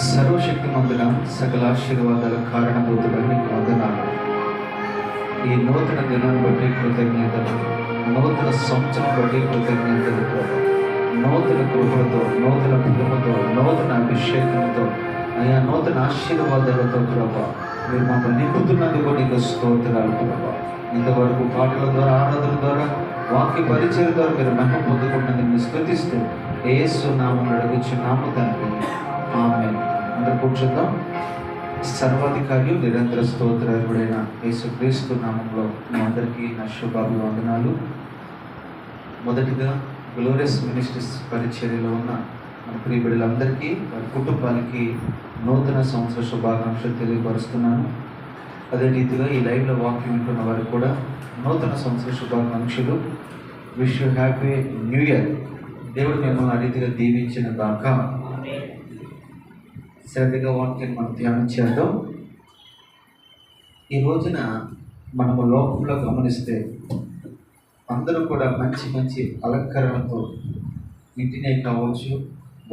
సర్వశక్తిమంతుడ, సకల ఆశీర్వాదాల కారణభూతుడ నీకు వందనాలు. ఈ నూతన దినాన్ని బట్టి కృతజ్ఞతలు, నూతన సంవత్సరం బట్టి కృతజ్ఞతలు ప్రభు. నూతన కృపలతో, నూతన బలముతో, నూతన అభిషేకంతో, అయా నూతన ఆశీర్వాదాలతో ప్రభు మీరు మమ్మల్ని నింపుతున్నందుకు నీకు స్తోత్రాలు ప్రభు. ఇంతవరకు పాటల ద్వారా, ఆరాధన ద్వారా, వాక్య పరిచయం ద్వారా మీరు మహిమ పొందుకుంటున్నందుకు స్తుతిస్తూ యేసు నామములో అడుగుచున్నాము తండ్రి, ఆమేన్. అందరూ కూర్చుందాం. సర్వాధికారి నిరంతర స్తోత్రార్హుడైన యేసుక్రీస్తు నామంలో మీ అందరికీ నా శుభాభివందనాలు. మొదటిగా గ్లోరియస్ మినిస్ట్రీస్ పరిచర్యలో ఉన్న మన ప్రియ బిడ్డలందరికీ, వారి కుటుంబానికి నూతన సంవత్సర శుభాకాంక్షలు తెలియపరుస్తున్నాను. అదే రీతిగా ఈ లైవ్లో వాక్యం వింటున్న వారికి కూడా నూతన సంవత్సర శుభాకాంక్షలు. Wish you happy new year. దేవుడు మిమ్మల్ని ఆ రీతిగా దీవించిన దాకా శ్రద్ధగా వాక్యం మనం ధ్యానం చేద్దాం. ఈ రోజున మనము లోకంలో గమనిస్తే అందరూ కూడా మంచి మంచి అలంకరణతో ఇంటినే కావచ్చు,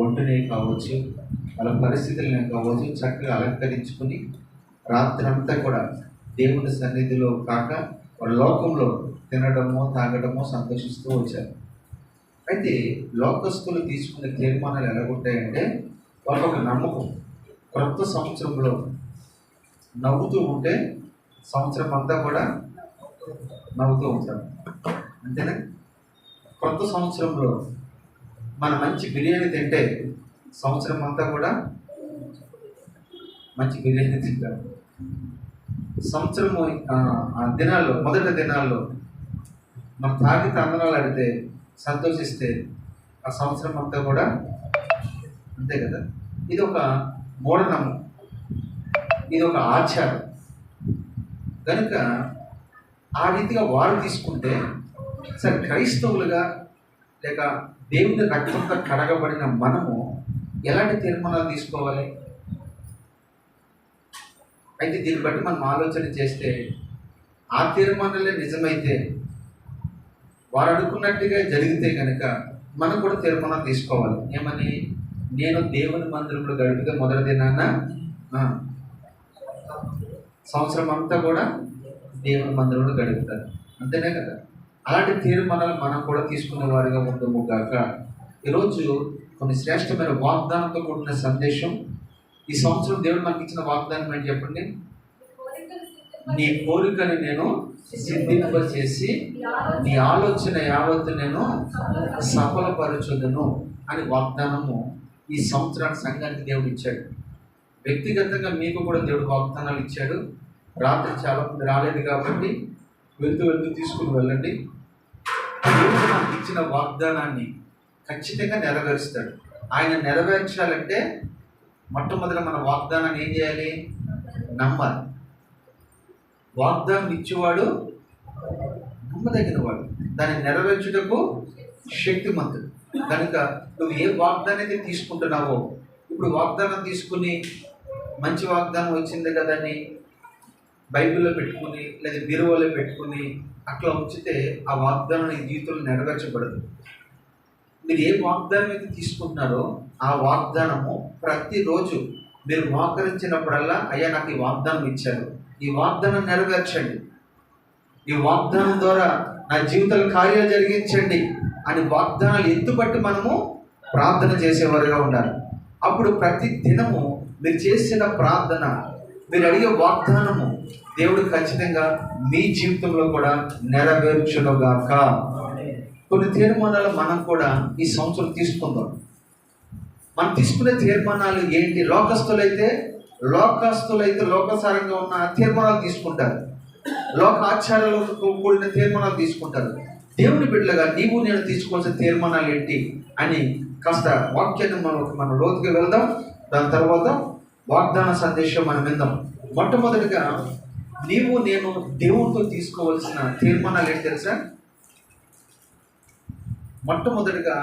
ఒంటినే కావచ్చు, వాళ్ళ పరిస్థితులనే కావచ్చు చక్కగా అలంకరించుకుని రాత్రి అంతా కూడా దేవుని సన్నిధిలో కాక వాళ్ళ లోకంలో తినడము, తాగడము, సంతోషిస్తూ వచ్చారు. అయితే లోకస్తులు తీసుకునే తీర్మానాలు ఎలాగుంటాయంటే, వాళ్ళకు ఒక నమ్మకం, క్రొత్త సంవత్సరంలో నవ్వుతూ ఉంటే సంవత్సరం అంతా కూడా నవ్వుతూ ఉంటారు, అంతేనా? క్రొత్త సంవత్సరంలో మన మంచి బిర్యానీ తింటే సంవత్సరం అంతా కూడా మంచి బిర్యానీ తింటారు. సంవత్సరము దినాల్లో, మొదటి దినాల్లో మనం తాగి తందనాలు ఆడితే, సంతోషిస్తే ఆ సంవత్సరం అంతా కూడా అంతే కదా. ఇది ఒక మూఢనమ్మకం, ఇది ఒక ఆచారం కనుక ఆ రీతిగా వారు తీసుకుంటే, సరే క్రైస్తవులుగా లేక దేవుని రక్తంతో కడగబడిన మనము ఎలాంటి తీర్మానాలు తీసుకోవాలి? అయితే దీన్ని బట్టి మనం ఆలోచన చేస్తే, ఆ తీర్మానాలే నిజమైతే, వారు అనుకున్నట్టుగా జరిగితే కనుక మనం కూడా తీర్మానం తీసుకోవాలి. ఏమని? నేను దేవుని మందిరంలో గడిపితే మొదటి దినాన సంవత్సరం అంతా కూడా దేవుని మందిరంలో గడుపుతారు, అంతేనే కదా. అలాంటి తీర్మానాలు మనం కూడా తీసుకునే వారిగా ఉండము గాక. ఈరోజు కొన్ని శ్రేష్టమైన వాగ్దానంతో కూడిన సందేశం. ఈ సంవత్సరం దేవుడు మనకి ఇచ్చిన వాగ్దానం ఏంటి చెప్పండి? నీ కోరికని నేను సిద్ధింపచేసి నీ ఆలోచన యావత్తు నేను సఫలపరచుదును అని వాగ్దానము ఈ సంవత్సరానికి సంఘానికి దేవుడు ఇచ్చాడు. వ్యక్తిగతంగా మీకు కూడా దేవుడు వాగ్దానాలు ఇచ్చాడు. రాత్రి చాలా మంది రాలేదు కాబట్టి వెళ్తూ తీసుకుని వెళ్ళండి. దేవుడు మనకి ఇచ్చిన వాగ్దానాన్ని ఖచ్చితంగా నెరవేరుస్తాడు. ఆయన నెరవేర్చాలంటే మొట్టమొదట మన వాగ్దానాన్ని ఏం చేయాలి? నమ్మాలి. వాగ్దానం ఇచ్చేవాడు నమ్మదగిన వాడు, దాన్ని నెరవేర్చుటకు శక్తిమంతుడు. కనుక నువ్వు ఏ వాగ్దానం అయితే తీసుకుంటున్నావో, ఇప్పుడు వాగ్దానం తీసుకుని మంచి వాగ్దానం వచ్చింది కదని బైబిల్లో పెట్టుకుని లేదా బీరువాలో పెట్టుకుని అట్లా ఉంచితే ఆ వాగ్దానం నీ జీవితంలో నెరవేర్చబడదు. మీరు ఏ వాగ్దానం అయితే తీసుకుంటున్నారో ఆ వాగ్దానము ప్రతిరోజు మీరు మోకరించినప్పుడల్లా, అయ్యా నాకు ఈ వాగ్దానం ఇచ్చారు, ఈ వాగ్దానం నెరవేర్చండి, ఈ వాగ్దానం ద్వారా నా జీవితంలో కార్యాలు జరిగించండి అని వాగ్దానాలు ఎత్తుపట్టి మనము ప్రార్థన చేసేవారుగా ఉండాలి. అప్పుడు ప్రతి దినము మీరు చేసిన ప్రార్థన, మీరు అడిగే వాగ్దానము దేవుడు ఖచ్చితంగా మీ జీవితంలో కూడా నెరవేర్చునుగాక. కొన్ని తీర్మానాలు మనం కూడా ఈ సంవత్సరం తీసుకుందాం. మనం తీసుకునే తీర్మానాలు ఏంటి? లోకస్తులైతే లోకసారంగా ఉన్న తీర్మానాలు తీసుకుంటారు, లోక ఆచారాలతో కూడిన తీర్మానాలు తీసుకుంటారు. దేవుని బిడ్డలుగా నీవు నేను తీసుకోవాల్సిన తీర్మానాలు ఏంటి అని కాస్త వాక్యాన్ని మనం లోతుగా వెళ్దాం. దాని తర్వాత వాగ్దాన సందేశం మనం విందాం. మొట్టమొదటిగా నీవు నేను దేవునితో తీసుకోవాల్సిన తీర్మానాలు ఏంటి తెలుసా? మొట్టమొదటిగా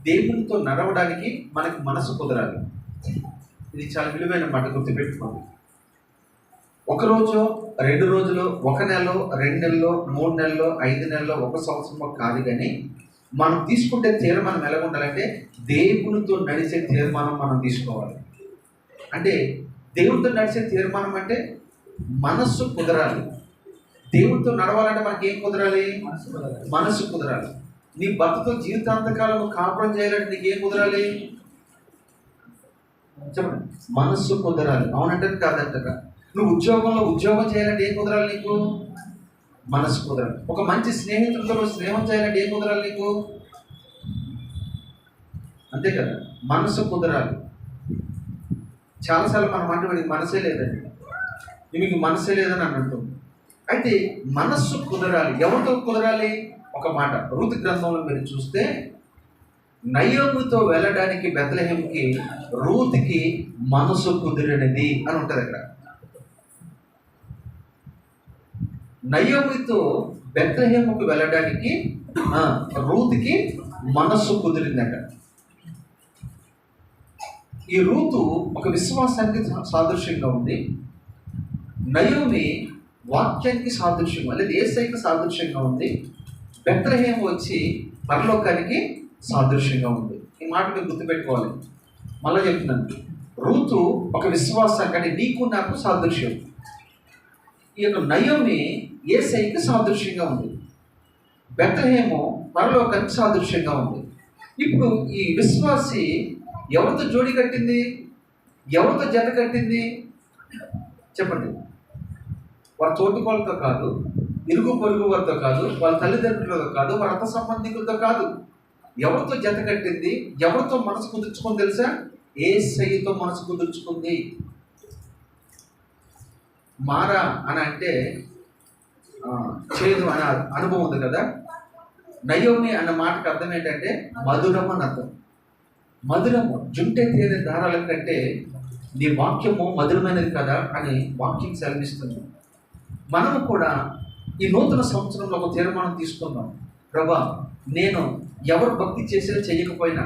దేవునితో నడవడానికి మనకి మనసు కుదరాలి. ఇది చాలా విలువైన మాట, గుర్తుపెట్టుకోండి. ఒక రోజు, 2 రోజులు, 1 నెల, 2 నెలలు, 3 నెలలు, 5 నెలలు, 1 సంవత్సరమో కాదు. కానీ మనం తీసుకుంటే తీర్మానం ఎలా ఉండాలంటే దేవునితో నడిచే తీర్మానం మనం తీసుకోవాలి. అంటే దేవుడితో నడిచే తీర్మానం అంటే మనస్సు కుదరాలి. దేవుడితో నడవాలంటే మనకి ఏం కుదరాలి? మనస్సు కుదరాలి. నీ భర్తతో జీవితాంతకాలం కాపురం చేయాలంటే నీకు ఏం కుదరాలి? చెప్పండి. మనస్సు కుదరాలి. అవునంటే కాదంటగా. నువ్వు ఉద్యోగం చేయాలంటే ఏం కుదరాలి నీకు? మనస్సు కుదరాలి. ఒక మంచి స్నేహితులతో నువ్వు స్నేహం చేయాలంటే ఏం కుదరాలి నీకు? అంతే కదా, మనస్సు కుదరాలి. చాలాసార్లు మనం అంటే వాడికి మనసే లేదండి, మీకు మనసే లేదని అని అంటుంది. అయితే మనస్సు కుదరాలి. ఎవరితో కుదరాలి? ఒక మాట రూతు గ్రంథంలో మీరు చూస్తే, నయోమితో వెళ్ళడానికి బెత్లెహేముకి రూతుకి మనసు కుదిరినది అని ఉంటుంది అక్కడ. నయోమితో బెత్లెహేముకు వెళ్ళడానికి రూతుకి మనస్సు కుదిరిందట. ఈ రూతు ఒక విశ్వాసానికి సాదృశ్యంగా ఉంది. నయోమి వాక్యానికి సాదృశ్యంగా లేదా యేసయ్యకి సాదృశ్యంగా ఉంది. బెత్లెహేము వచ్చి పరలోకానికి సాదృశ్యంగా ఉంది. ఈ మాట మీరు గుర్తుపెట్టుకోవాలి. మళ్ళీ చెప్తున్నాను, రూతు ఒక విశ్వాసానికి అంటే నీకు నాకు సాదృశ్యం. ఈ యొక్క నయోమి యేసయ్యకి సాదృశ్యంగా ఉంది. బెత్లెహేము పరలోకానికి సాదృశ్యంగా ఉంది. ఇప్పుడు ఈ విశ్వాసి ఎవరితో జోడి కట్టింది? ఎవరితో జత కట్టింది? చెప్పండి. వాళ్ళ తోటికోళ్ళతో కాదు, ఇరుగు పొరుగు వారితో కాదు, వాళ్ళ తల్లిదండ్రులతో కాదు, వాళ్ళ రక్త సంబంధికులతో కాదు. ఎవరితో జత కట్టింది? ఎవరితో మనసు కుదుర్చుకుంది తెలుసా? యేసయ్యతో మనసు కుదుర్చుకుంది. మారా అని అంటే చేదు అనే అనుభవం ఉంది కదా. నయోమి అన్న మాటకు అర్థం ఏంటంటే మధురం అని అర్థం. మధురము, జుంటే తేనె దారాల కంటే నీ వాక్యము మధురమైనది కదా అని వాక్యం సెలవిస్తుంది. మనము కూడా ఈ నూతన సంవత్సరంలో ఒక తీర్మానం తీసుకుందాం. ప్రభా, నేను ఎవరు భక్తి చేసినా చేయకపోయినా,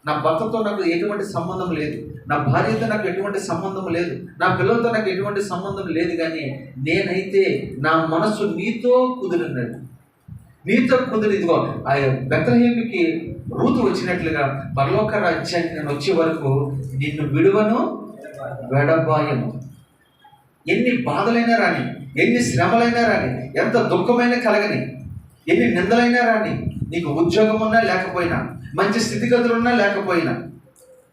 నా భర్తతో నాకు ఎటువంటి సంబంధం లేదు, నా భార్యతో నాకు ఎటువంటి సంబంధం లేదు, నా పిల్లలతో నాకు ఎటువంటి సంబంధం లేదు, కానీ నేనైతే నా మనసు నీతో కుదిరినది. నీతో కుదిరి ఇదిగో ఆ బెత్లెహేముకి రూతు వచ్చినట్లుగా పరలోక రాజ్యానికి నేను వచ్చే వరకు నిన్ను విడువను వెడబాయను. ఎన్ని బాధలైనా రాని, ఎన్ని శ్రమలైనా రాని, ఎంత దుఃఖమైనా కలగని, ఎన్ని నిందలైనా రాని, నీకు ఉద్యోగం ఉన్నా లేకపోయినా, మంచి స్థితిగతులు ఉన్నా లేకపోయినా,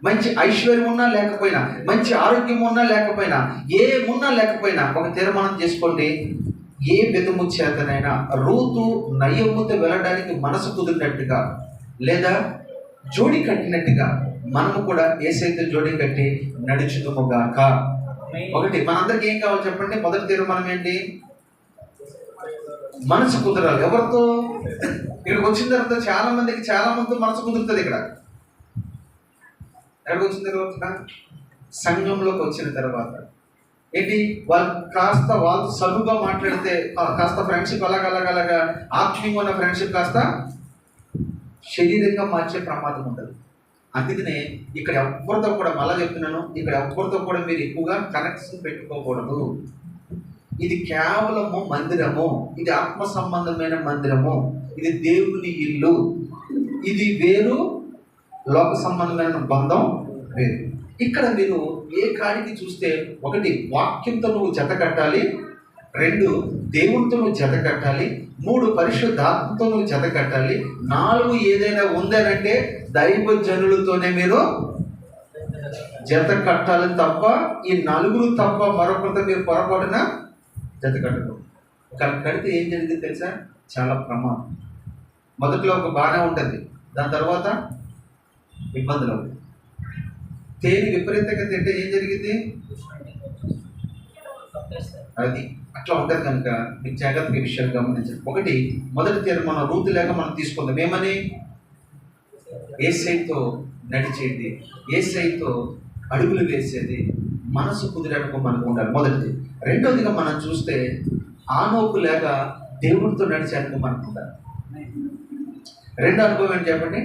మంచి ఐశ్వర్యం ఉన్నా లేకపోయినా, మంచి ఆరోగ్యం ఉన్నా లేకపోయినా, ఏమున్నా లేకపోయినా ఒక తీర్మానం చేసుకోండి. ఏ విధము చేతనైనా రూతు నయోమితో వెళ్ళడానికి మనసు కుదిరినట్టుగా లేదా జోడి కట్టినట్టుగా మనము కూడా యేసయ్యతో జోడి కట్టి నడుచుదుముగాక. ఒకటి, మనందరికీ ఏం కావాలి చెప్పండి? మొదటి తీర్మానం ఏంటి? మనసు కుదరాలి. ఎవరితో? ఇక్కడికి వచ్చిన తర్వాత చాలా మందితో మనసు కుదురుతుంది. ఎక్కడికి వచ్చిన తర్వాత? సంఘంలోకి వచ్చిన తర్వాత ఏంటి? వాళ్ళు సలుగా మాట్లాడితే కాస్త ఫ్రెండ్షిప్ అలాగలాగా ఆత్మీయంగా ఉన్న ఫ్రెండ్షిప్ కాస్త శరీరంగా మార్చే ప్రమాదం ఉంటుంది. అందుకనే ఇక్కడ ఎవరితో కూడా, మళ్ళా చెప్తున్నాను, ఇక్కడ ఎవరితో కూడా మీరు ఎక్కువగా కనెక్షన్ పెట్టుకోకూడదు. ఇది కేవలము మందిరము, ఇది ఆత్మ సంబంధమైన మందిరము, ఇది దేవుని ఇల్లు. ఇది వేరు, లోక సంబంధమైన బంధం వేరు. ఇక్కడ మీరు ఏ కాడికి చూస్తే, ఒకటి వాక్యంతో నువ్వు జత కట్టాలి, 2 దేవునితో నువ్వు జత కట్టాలి, 3 పరిశుద్ధాత్మతో నువ్వు జత కట్టాలి, 4 ఏదైనా ఉందనంటే దైవజనులతోనే మీరు జత కట్టాలి తప్ప ఈ 4 తప్ప మరొకరితో మీరు పొరపాటున జత కట్టదు. కడితే ఏం జరిగింది తెలుసా? చాలా ప్రమాదం. మొదట్లో ఒక బాగానే ఉంటుంది, దాని తర్వాత ఇబ్బందులు అవుతాయి. తేనె విపరీతంగా తింటే ఏం జరిగింది? అది అట్లా ఉంటుంది. కనుక మీకు జాగ్రత్తగా విషయాలు గమనించండి. ఒకటి, మొదటి తీర్మానం రూతు లేక మనం తీసుకుందాం. ఏమని? యేసయ్యతో నడిచేది, యేసయ్యతో అడుగులు వేసేది, మనసు కుదిరేటప్పుడు మనకు ఉండాలి. మొదటిది. రెండోదిగా మనం చూస్తే ఆనోకు లేక దేవుడితో నడిచేందుకు మనకు ఉండాలి. రెండో అనుభవం ఏంటి చెప్పండి?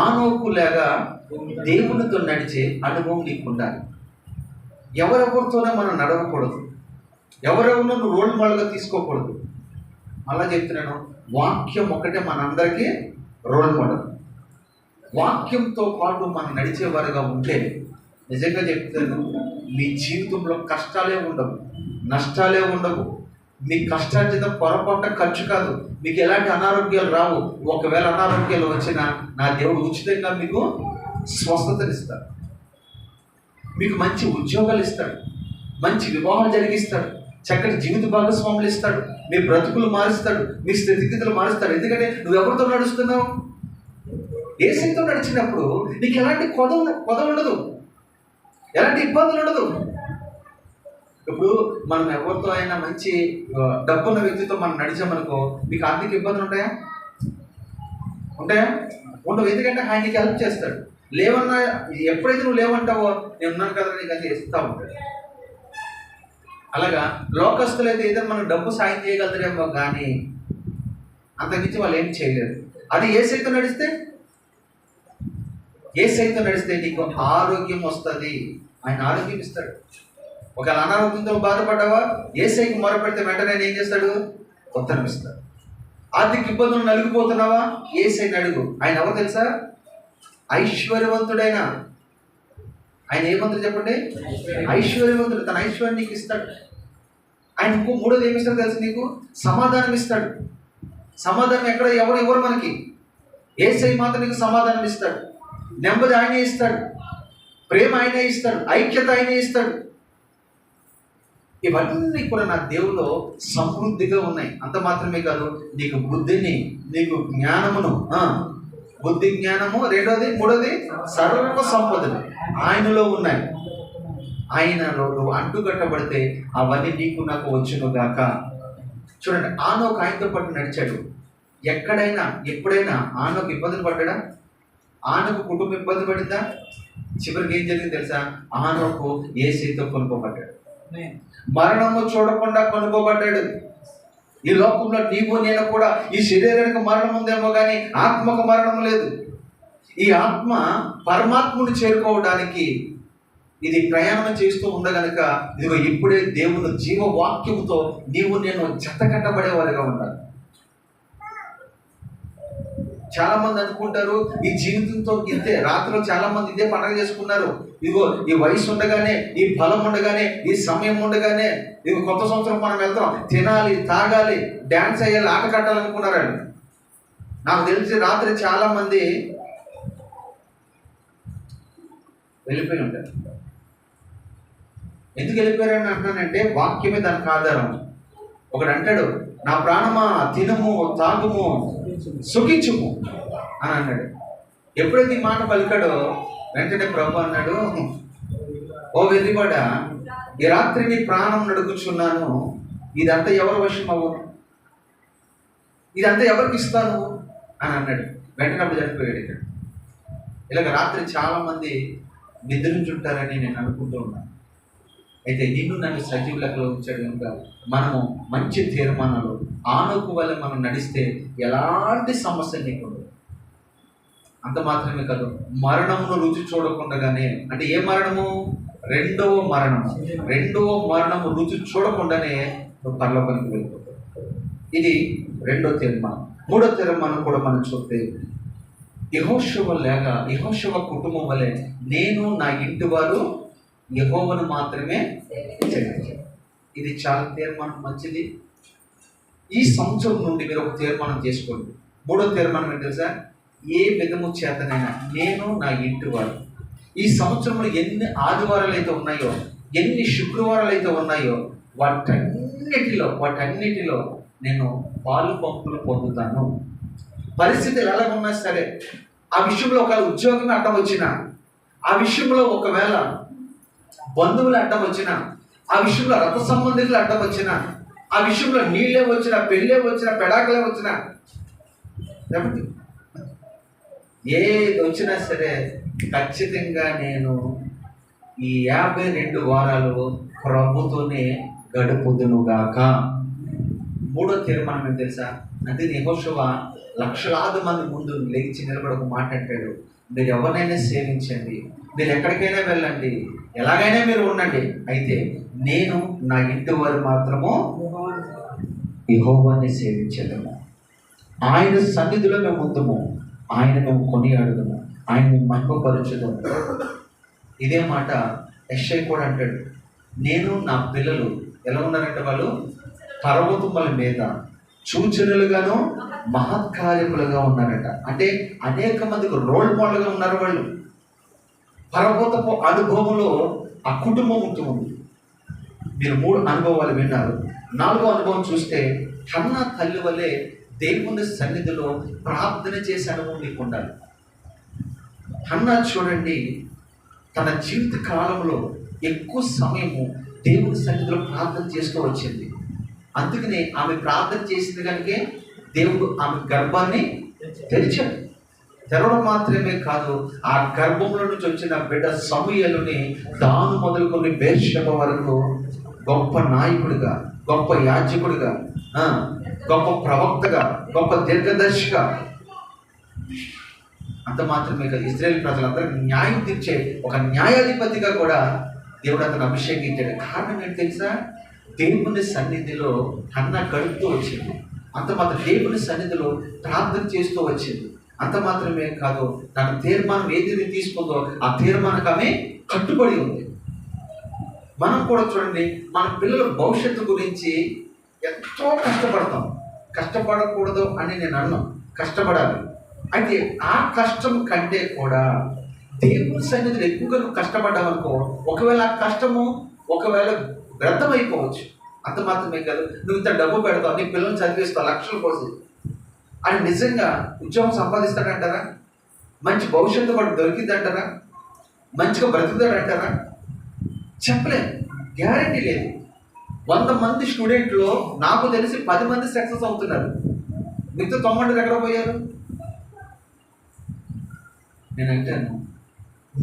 ఆనోకు లేక దేవునితో నడిచే అనుభవం నీకు ఉండాలి. ఎవరెవరితోనే మనం నడవకూడదు, ఎవరెవరినో నువ్వు రోల్ మోడల్గా తీసుకోకూడదు. అలా చెప్తున్నాను, వాక్యం ఒకటే మనందరికీ రోల్ మోడల్. వాక్యంతో పాటు మనం నడిచేవారుగా ఉంటే నిజంగా చెప్తాను, మీ జీవితంలో కష్టాలే ఉండవు, నష్టాలే ఉండవు. మీ కష్టార్జితం పొరపాటున ఖర్చు కాదు. మీకు ఎలాంటి అనారోగ్యాలు రావు. ఒకవేళ అనారోగ్యాలు వచ్చినా నా దేవుడు ఉచితంగా మీకు స్వస్థతనిస్తాడు, మీకు మంచి ఉద్యోగాలు ఇస్తాడు, మంచి వివాహం జరిగిస్తాడు, చక్కటి జీవిత భాగస్వాములు ఇస్తాడు, మీ బ్రతుకులు మారుస్తాడు, మీ స్థితిగతులు మారుస్తాడు. ఎందుకంటే నువ్వు ఎవరితో నడుస్తున్నావు? యేసుతో నడిచినప్పుడు నీకు ఎలాంటి కొద ఉండదు, ఎలాంటి ఇబ్బందులు ఉండదు. ఇప్పుడు మనం ఎవరితో అయినా మంచి డబ్బున్న వ్యక్తితో మనం నడిచామనుకో, మీకు ఆర్థిక ఇబ్బందులు ఉంటాయా? ఉండవు. ఎందుకంటే ఆయన నీకు హెల్ప్ చేస్తాడు. లేవన్నా ఎప్పుడైతే నువ్వు లేవంటావో, నేను ఉన్నాను కదా నీకు అది ఇస్తూ ఉంటాడు. అలాగా లోకస్తులు అయితే ఏదైనా మనం డబ్బు సాయం చేయగలుగుతారేమో, కానీ అంతకుమించి వాళ్ళు ఏం చేయలేరు. అది యేసుతో నడిస్తే నీకు ఆరోగ్యం వస్తుంది, ఆయన ఆరోగ్యం ఇస్తాడు. ఒకవేళ అనారోగ్యంతో బాధపడ్డావా, యేసయ్యకి మొరపెడితే వెంటనే ఆయన ఏం చేస్తాడు? ఉత్తరం ఇస్తాడు. ఆర్థిక ఇబ్బందులు నలిగిపోతున్నావా, యేసయ్యని అడుగు. ఆయన ఎవరు తెలుసా? ఐశ్వర్యవంతుడైన ఆయన. ఏమంటారు చెప్పండి? ఐశ్వర్యవంతుడు. తన ఐశ్వర్యం నీకు ఇస్తాడు. ఆయన ఇంకో మూడోది ఏమి ఇస్తాడు తెలుసు నీకు? సమాధానం ఇస్తాడు. సమాధానం ఎక్కడ ఎవరు ఇవ్వరు మనకి, యేసయ్య మాత్రం నీకు సమాధానం ఇస్తాడు. నెమ్మది ఆయనే ఇస్తాడు, ప్రేమ ఆయనే ఇస్తాడు, ఐక్యత ఆయనే ఇస్తాడు. ఇవన్నీ కూడా నా దేవులో సమృద్ధిగా ఉన్నాయి. అంత మాత్రమే కాదు, నీకు బుద్ధిని, నీకు జ్ఞానమును, బుద్ధి జ్ఞానము, మూడోది సర్వ సంపదలు ఆయనలో ఉన్నాయి. ఆయనలో నువ్వు అంటుకట్టబడితే అవన్నీ నీకు నాకు వచ్చును గాక. చూడండి, ఆనోకు ఆయనతో పాటు నడిచాడు. ఎక్కడైనా ఎప్పుడైనా ఆనోకు ఇబ్బందులు పడ్డా? ఆనోకు కుటుంబం ఇబ్బంది పడిందా? చివరికి ఏం జరిగింది తెలుసా? ఆనోకు యేసయ్యతో కొనుక్కోబడ్డాడు. మరణము చూడకుండా కొనుక్కోబడ్డాడు. ఈ లోకంలో నీవు నేను కూడా ఈ శరీరానికి మరణం ఉందేమో కానీ ఆత్మకు మరణం లేదు. ఈ ఆత్మ పరమాత్మను చేరుకోవడానికి ఇది ప్రయాణం చేస్తూ ఉండగనక ఇదిగో ఇప్పుడే దేవుని జీవవాక్యముతో నీవు నేను జత కట్టబడేవారిగా ఉండాలి. చాలా మంది అనుకుంటారు ఈ జీవితంతో ఇంతే. రాత్రిలో చాలా మంది ఇదే పండుగ చేసుకున్నారు. ఇదిగో ఈ వయసు ఉండగానే, ఈ బలం ఉండగానే, ఈ సమయం ఉండగానే, ఇదిగో కొత్త సంవత్సరం మనం వెళ్తాం, తినాలి, తాగాలి, డ్యాన్స్ అయ్యాలి, ఆట కట్టాలనుకున్నారండి. నాకు తెలిసి రాత్రి చాలా మంది వెళ్ళిపోయి ఉంటారు. ఎందుకు వెళ్ళిపోయారని అంటున్నానంటే వాక్యమే దానికి ఆధారం. ఒకడు అంటాడు, నా ప్రాణమా తినము, తాగుము, సుఖించుము అని అన్నాడు. ఎప్పుడైతే ఈ మాట పలికాడో వెంటనే ప్రభు అన్నాడు, ఓ వెర్రివాడా, ఈ రాత్రి నీ ప్రాణం నడుగుచున్నాను, ఇదంతా ఎవరి వశం అవ్వను, ఇదంతా ఎవరికి ఇస్తాను అని అన్నాడు. వెంటనే అప్పుడు చనిపోయాడు. ఇక్కడ ఇలాగ రాత్రి చాలా మంది నిద్రించుంటారని నేను అనుకుంటూ ఉన్నాను. అయితే నిన్ను నన్ను సజీవ లెక్కలో ఉంచాడు కనుక మనము మంచి తీర్మానాలు ఆనోకు వల్ల మనం నడిస్తే ఎలాంటి సమస్య నీకు ఉండదు. అంత మాత్రమే కాదు, మరణమును రుచి చూడకుండానే, అంటే ఏ మరణము? రెండవ మరణము రుచి చూడకుండానే నువ్వు పరలోకానికి వెళ్ళిపోతావు. ఇది రెండో తీర్మానం. మూడో తీర్మానం కూడా మనం చూస్తే యెహోషువ కుటుంబం వలె నేను నా ఇంటి వారు యెహోవాను మాత్రమే సేవించాలి. ఇది చాలా తీర్మానం మంచిది. ఈ సంవత్సరం నుండి మీరు ఒక తీర్మానం చేసుకోండి. మూడో తీర్మానం ఏంటి తెలుసా? ఏ విధము చేతనైనా నేను నా ఇంటి వారు. ఈ సంవత్సరంలో ఎన్ని ఆదివారాలు అయితే ఉన్నాయో, ఎన్ని శుక్రవారాలు అయితే ఉన్నాయో, వాటన్నిటిలో నేను పాలు పంపులు పొందుతాను. పరిస్థితులు ఎలా ఉన్నా సరే, ఆ విషయంలో ఒకవేళ ఉద్యోగం అడ్డం వచ్చినా, ఆ విషయంలో ఒకవేళ బంధువులు అడ్డం వచ్చినా, ఆ విషయంలో రథ సంబంధికులు అడ్డం వచ్చినా, ఆ విషయంలో నీళ్ళే వచ్చినా, పెళ్ళే వచ్చినా, పెడాకలే వచ్చినా, ఏది వచ్చినా సరే ఖచ్చితంగా నేను ఈ 52 వారాలు ప్రభుతోనే గడుపుదునుగాక. మూడో తీర్మానం ఏం తెలుసా? అది యెహోషువ లక్షలాది మంది ముందు లేచి నిలబడి ఒక మాట అంటాడు, మీరు ఎవరినైనా సేవించండి, మీరు ఎక్కడికైనా వెళ్ళండి, ఎలాగైనా మీరు ఉండండి, అయితే నేను నా ఇంటి వారు మాత్రము యెహోవాని సేవించదము. ఆయన సన్నిధిలో మేము ఉందము, ఆయన మేము కొనియాడుదము, ఆయన మేము మహిమపరచుదము. ఇదే మాట యెషయా కూడా అంటాడు, నేను నా పిల్లలు ఎలా ఉన్నారంటే వాళ్ళు పర్వతముల మీద సూచనలుగాను మహత్కార్యములుగా ఉన్నారట. అంటే అనేక మందికి రోల్ మోడల్గా ఉన్నారు వాళ్ళు. పర్వతపు అనుభవంలో ఆ కుటుంబం ఉంటుంది. మీరు 3 అనుభవాలు విన్నారు. 4వ అనుభవం చూస్తే హన్నా తల్లి వల్లే దేవుని సన్నిధిలో ప్రార్థన చేసే అనుభవం మీకు ఉండాలి. హన్నా చూడండి, తన జీవిత కాలంలో ఎక్కువ సమయము దేవుని సన్నిధిలో ప్రార్థన చేస్తూ వచ్చింది. అందుకనే ఆమె ప్రార్థన చేసింది కనుక దేవుడు ఆమె గర్భాన్ని తెరిచాడు. తెరవడం మాత్రమే కాదు, ఆ గర్భంలో నుంచి వచ్చిన బిడ్డ సమూయేలుని దాను మొదలుకొని బేర్షెబ వరకు గొప్ప నాయకుడిగా, గొప్ప యాజకుడిగా, గొప్ప ప్రవక్తగా, గొప్ప దీర్ఘదర్శిగా, అంత మాత్రమే కాదు, ఇశ్రాయేలు ప్రజలందరికీ న్యాయం తీర్చే ఒక న్యాయాధిపతిగా కూడా దేవుడు అతను అభిషేకించాడు. కారణం ఏంటి తెలుసా? దేవుని సన్నిధిలో హన్నా గడుపుతూ వచ్చింది. అంత మాత్రం దేవుని సన్నిధిలో ప్రార్థన చేస్తూ వచ్చింది. అంత మాత్రమే కాదు, తన తీర్మానం ఏదైతే తీసుకుందో ఆ తీర్మానానికి ఆమె కట్టుబడి ఉంది. మనం కూడా చూడండి, మన పిల్లల భవిష్యత్తు గురించి ఎంతో కష్టపడతాం. కష్టపడకూడదు అని నేను అన్నాను, కష్టపడాలి. అయితే ఆ కష్టం కంటే కూడా దేవుని సన్నిధిలో ఎక్కువగా నువ్వు కష్టపడ్డావనుకో, ఒకవేళ ఆ కష్టము వ్యర్థమైపోవచ్చు. అంత మాత్రమే కాదు, నువ్వు ఇంత డబ్బు పెడతావు, నీ పిల్లల్ని చదివిస్తావు లక్షల కోసం, అని నిజంగా ఉద్యోగం సంపాదిస్తాడంటారా? మంచి భవిష్యత్తు వాడు దొరికిందంటారా? మంచిగా బ్రతుకుతాడంటారా? చెప్పలేదు, గ్యారంటీ లేదు. 100 మంది స్టూడెంట్లో నాకు తెలిసి 10 మంది సక్సెస్ అవుతున్నారు. మిగతా 90 ఎక్కడ పోయారు? నేను అంటాను,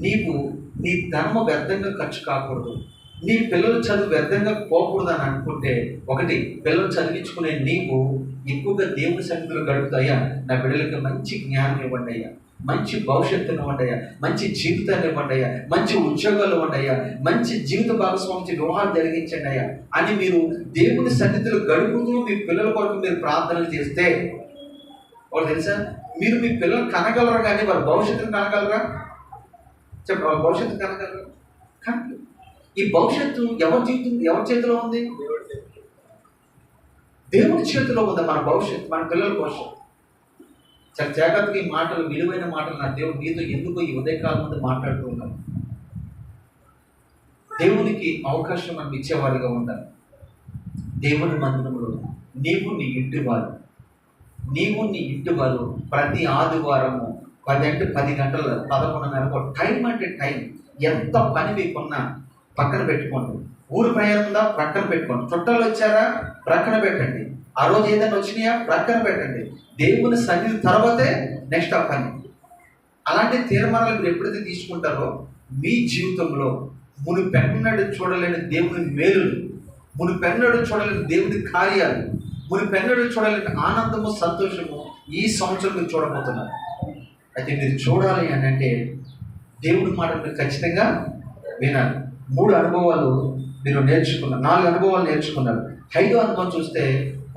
నీవు నీ ధర్మ వ్యర్థంగా ఖర్చు కాకూడదు, నీ పిల్లలు చదువు వ్యర్థంగా పోకూడదు అని అనుకుంటే, ఒకటి, పిల్లలు చదివించుకునే నీవు ఎక్కువగా దేవుని సన్నిధిలో గడుపుతాయా, నా బిడ్డలకి మంచి జ్ఞానం ఇవ్వండి అయ్యా, మంచి భవిష్యత్తును ఇవ్వండి అయ్యా, మంచి జీవితాన్ని ఇవ్వండి అయ్యా, మంచి ఉద్యోగాలు ఇవ్వండి అయ్యా, మంచి జీవిత భాగస్వామి వివాహాలు జరిగించండి అయ్యా అని మీరు దేవుని సన్నిధిలో గడుపుతూ మీ పిల్లల కొరకు మీరు ప్రార్థనలు చేస్తే, వాళ్ళు తెలుసా, మీరు మీ పిల్లలు కనగలరు కానీ వారి భవిష్యత్తును కనగలరా? చెప్పండి, వాళ్ళ భవిష్యత్తు కనగలరా? కానీ ఈ భవిష్యత్తు ఎవరి చేతిలో ఉంది? దేవుడి చేతిలో ఉంది మన భవిష్యత్తు, మన పిల్లల భవిష్యత్తు. చాలా జాగ్రత్తగా ఈ మాటలు, విలువైన మాటలు నా దేవుడు నీతో ఎందుకు ఈ ఉదయకాలం ముందు మాట్లాడుతూ ఉన్నాను. దేవునికి అవకాశం మనం ఇచ్చేవారిగా ఉండాలి. దేవుని మందిరంలో నీవు నీ ఇంటి వారు ప్రతి ఆదివారము 10 గంటల 11:30 టైం అంటే టైం, ఎంత పని మీకున్నా పక్కన పెట్టుకోండి. ఊరు ప్రయాణం ఉందా ప్రక్కన పెట్టుకోండి. చుట్టాలు వచ్చారా ప్రక్కన పెట్టండి. ఆ రోజు ఏదైనా వచ్చినాయా ప్రక్కన పెట్టండి. దేవుని సన్నిధి తర్వాతే నెక్స్ట్ ఆ పని. అలాంటి తీర్మానాలు మీరు ఎప్పుడైతే తీసుకుంటారో మీ జీవితంలో మునిపెన్నడు చూడలేని దేవుని మేలులు, మునిపెన్నడు చూడలేని దేవుని కార్యాలు, మునిపెన్నడు చూడలేని ఆనందము, సంతోషము ఈ సంవత్సరం మీరు చూడబోతున్నారు. అయితే మీరు చూడాలి అని అంటే దేవుడి మాట మీరు ఖచ్చితంగా వినాలి. 3 అనుభవాలు మీరు నేర్చుకున్నారు, 4 అనుభవాలు నేర్చుకున్నారు. 5వ అనుభవం చూస్తే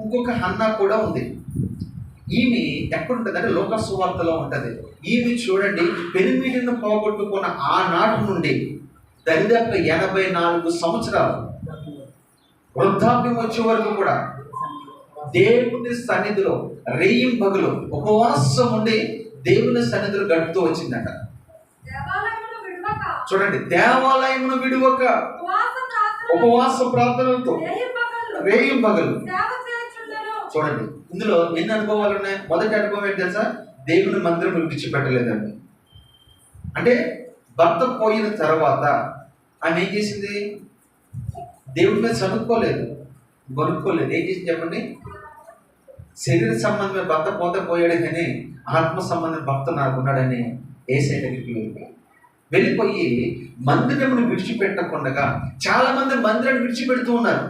ఇంకొక హన్నా కూడా ఉంది. ఈమె ఎక్కడుంటుంది అంటే లోక సువార్తలో ఉంటుంది. ఈమె చూడండి, పెనిమిటిని పోగొట్టుకున్న ఆనాటి నుండి దరిదాపు 84 సంవత్సరాలు వృద్ధాప్యం వచ్చే వరకు కూడా దేవుని సన్నిధిలో రేయింబగలు ఉపవాసం ఉండి దేవుని సన్నిధిలో గడుపుతూ వచ్చిందట. చూడండి, దేవాలయమును విడువక ఉపవాస ప్రార్థనలతో రేయింబగలు. చూడండి, ఇందులో ఎన్ని అనుభవాలు ఉన్నాయి. మొదటి అనుభవం ఏంటి తెలుసా? దేవుని మందిరం విడిచిపెట్టలేదండి. అంటే భర్త పోయిన తర్వాత ఆమె ఏం చేసింది? దేవుడి మీద చదువుకోలేదు, కొనుక్కోలేదు. ఏం చేసింది చెప్పండి? శరీర సంబంధమైన భర్త పోయాడు కానీ ఆత్మ సంబంధమైన భర్త నాకు ఉన్నాడని ఏసై దగ్గరికి వెళ్ళిపోయి మందిరమును విడిచిపెట్టకుండా, చాలా మంది మందిరాన్ని విడిచిపెడుతూ ఉన్నారు.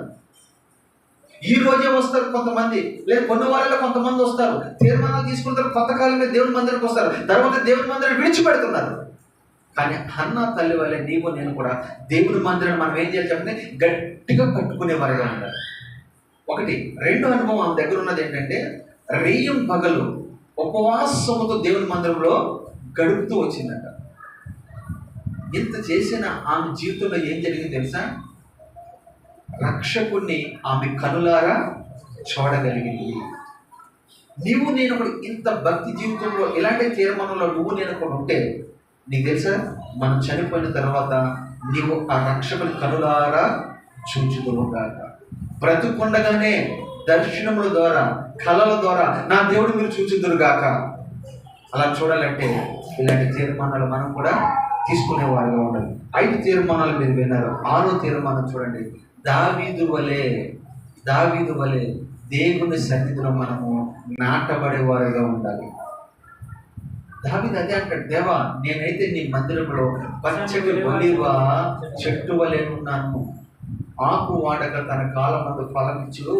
ఈ రోజే వస్తారు కొంతమంది, లేదా కొన్ని వారాల్లో కొంతమంది వస్తారు, తీర్మానాలు తీసుకుంటారు, కొంతకాలం మీద దేవుని మందిరానికి వస్తారు, తర్వాత దేవుని మందిరాన్ని విడిచిపెడుతున్నారు. కానీ హన్నా తల్లి వల్లే నీవు నేను కూడా దేవుని మందిరాన్ని మనం ఏం చేయాలి చెప్పండి? గట్టిగా పట్టుకునే వారిగా ఉండాలి. ఒకటి. 2వ అనుభవం ఆమె దగ్గర ఉన్నది ఏంటంటే, రేయం పగలు ఉపవాసముతో దేవుని మందిరంలో గడుపుతూ వచ్చిందట. ఇంత చేసిన ఆమె జీవితంలో ఏం జరిగింది తెలుసా? రక్షకుణ్ణి ఆమె కనులారా చూడగలిగింది. నీవు నేను ఒకటి ఇంత భక్తి జీవితంలో ఇలాంటి తీర్మానంలో నువ్వు నేను ఒకటి ఉంటే నీకు తెలుసా, మనం చనిపోయిన తర్వాత నీవు ఆ రక్షకుని కనులారా చూచుదువుగాక. బ్రతుకుండగానే దర్శనముల ద్వారా, కళల ద్వారా నా దేవుడు మీరు చూచుదురుగాక. అలా చూడాలంటే ఇలాంటి తీర్మానాలు మనం కూడా తీసుకునేవారుగా ఉండాలి. 5 తీర్మానాలు మీరు విన్నారు. 6వ తీర్మానం చూడండి. దావీదు వలె దేవుని సన్నిధిలో మనము నాటబడేవారుగా ఉండాలి. దావీదు అదే అంటాడు, దేవా నేనైతే నీ మందిరంలో పచ్చటి ఒలీవ చెట్టు వలె ఉన్నాను, ఆకు వాడక తన కాలమందు ఫలమిచ్చు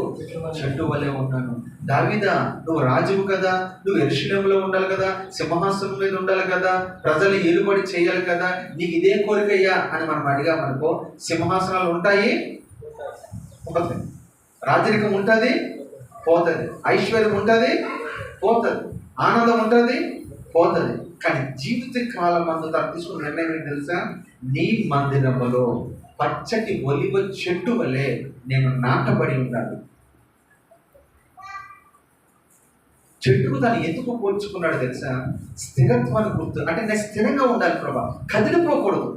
చెట్టు వలె ఉన్నాను. దావీదా, నువ్వు రాజువు కదా, నువ్వు యెరూషలేములో ఉండాలి కదా, సింహాసనం మీద ఉండాలి కదా, ప్రజలు ఏలుబడి చేయాలి కదా, నీకు ఇదే కోరికయ్యా అని మనం అడిగామనుకో, సింహాసనాలు ఉంటాయి, పోతుంది. రాజరికం ఉంటుంది, పోతుంది. ఐశ్వర్యం ఉంటుంది, పోతుంది. ఆనందం ఉంటుంది, పోతుంది. కానీ జీవిత కాలం అందు తను తీసుకున్న నిర్ణయం ఏంటి తెలుసా? నీ మందిరములో పచ్చటి ఒలివ చెట్టు వలె నేను నాటబడి ఉండాలి. చెట్టుకు తను ఎందుకు పోల్చుకున్నాడు తెలుసా? స్థిరత్వాన్ని గుర్తు. అంటే నేను స్థిరంగా ఉండాలి ప్రభా, కదిలిపోకూడదు,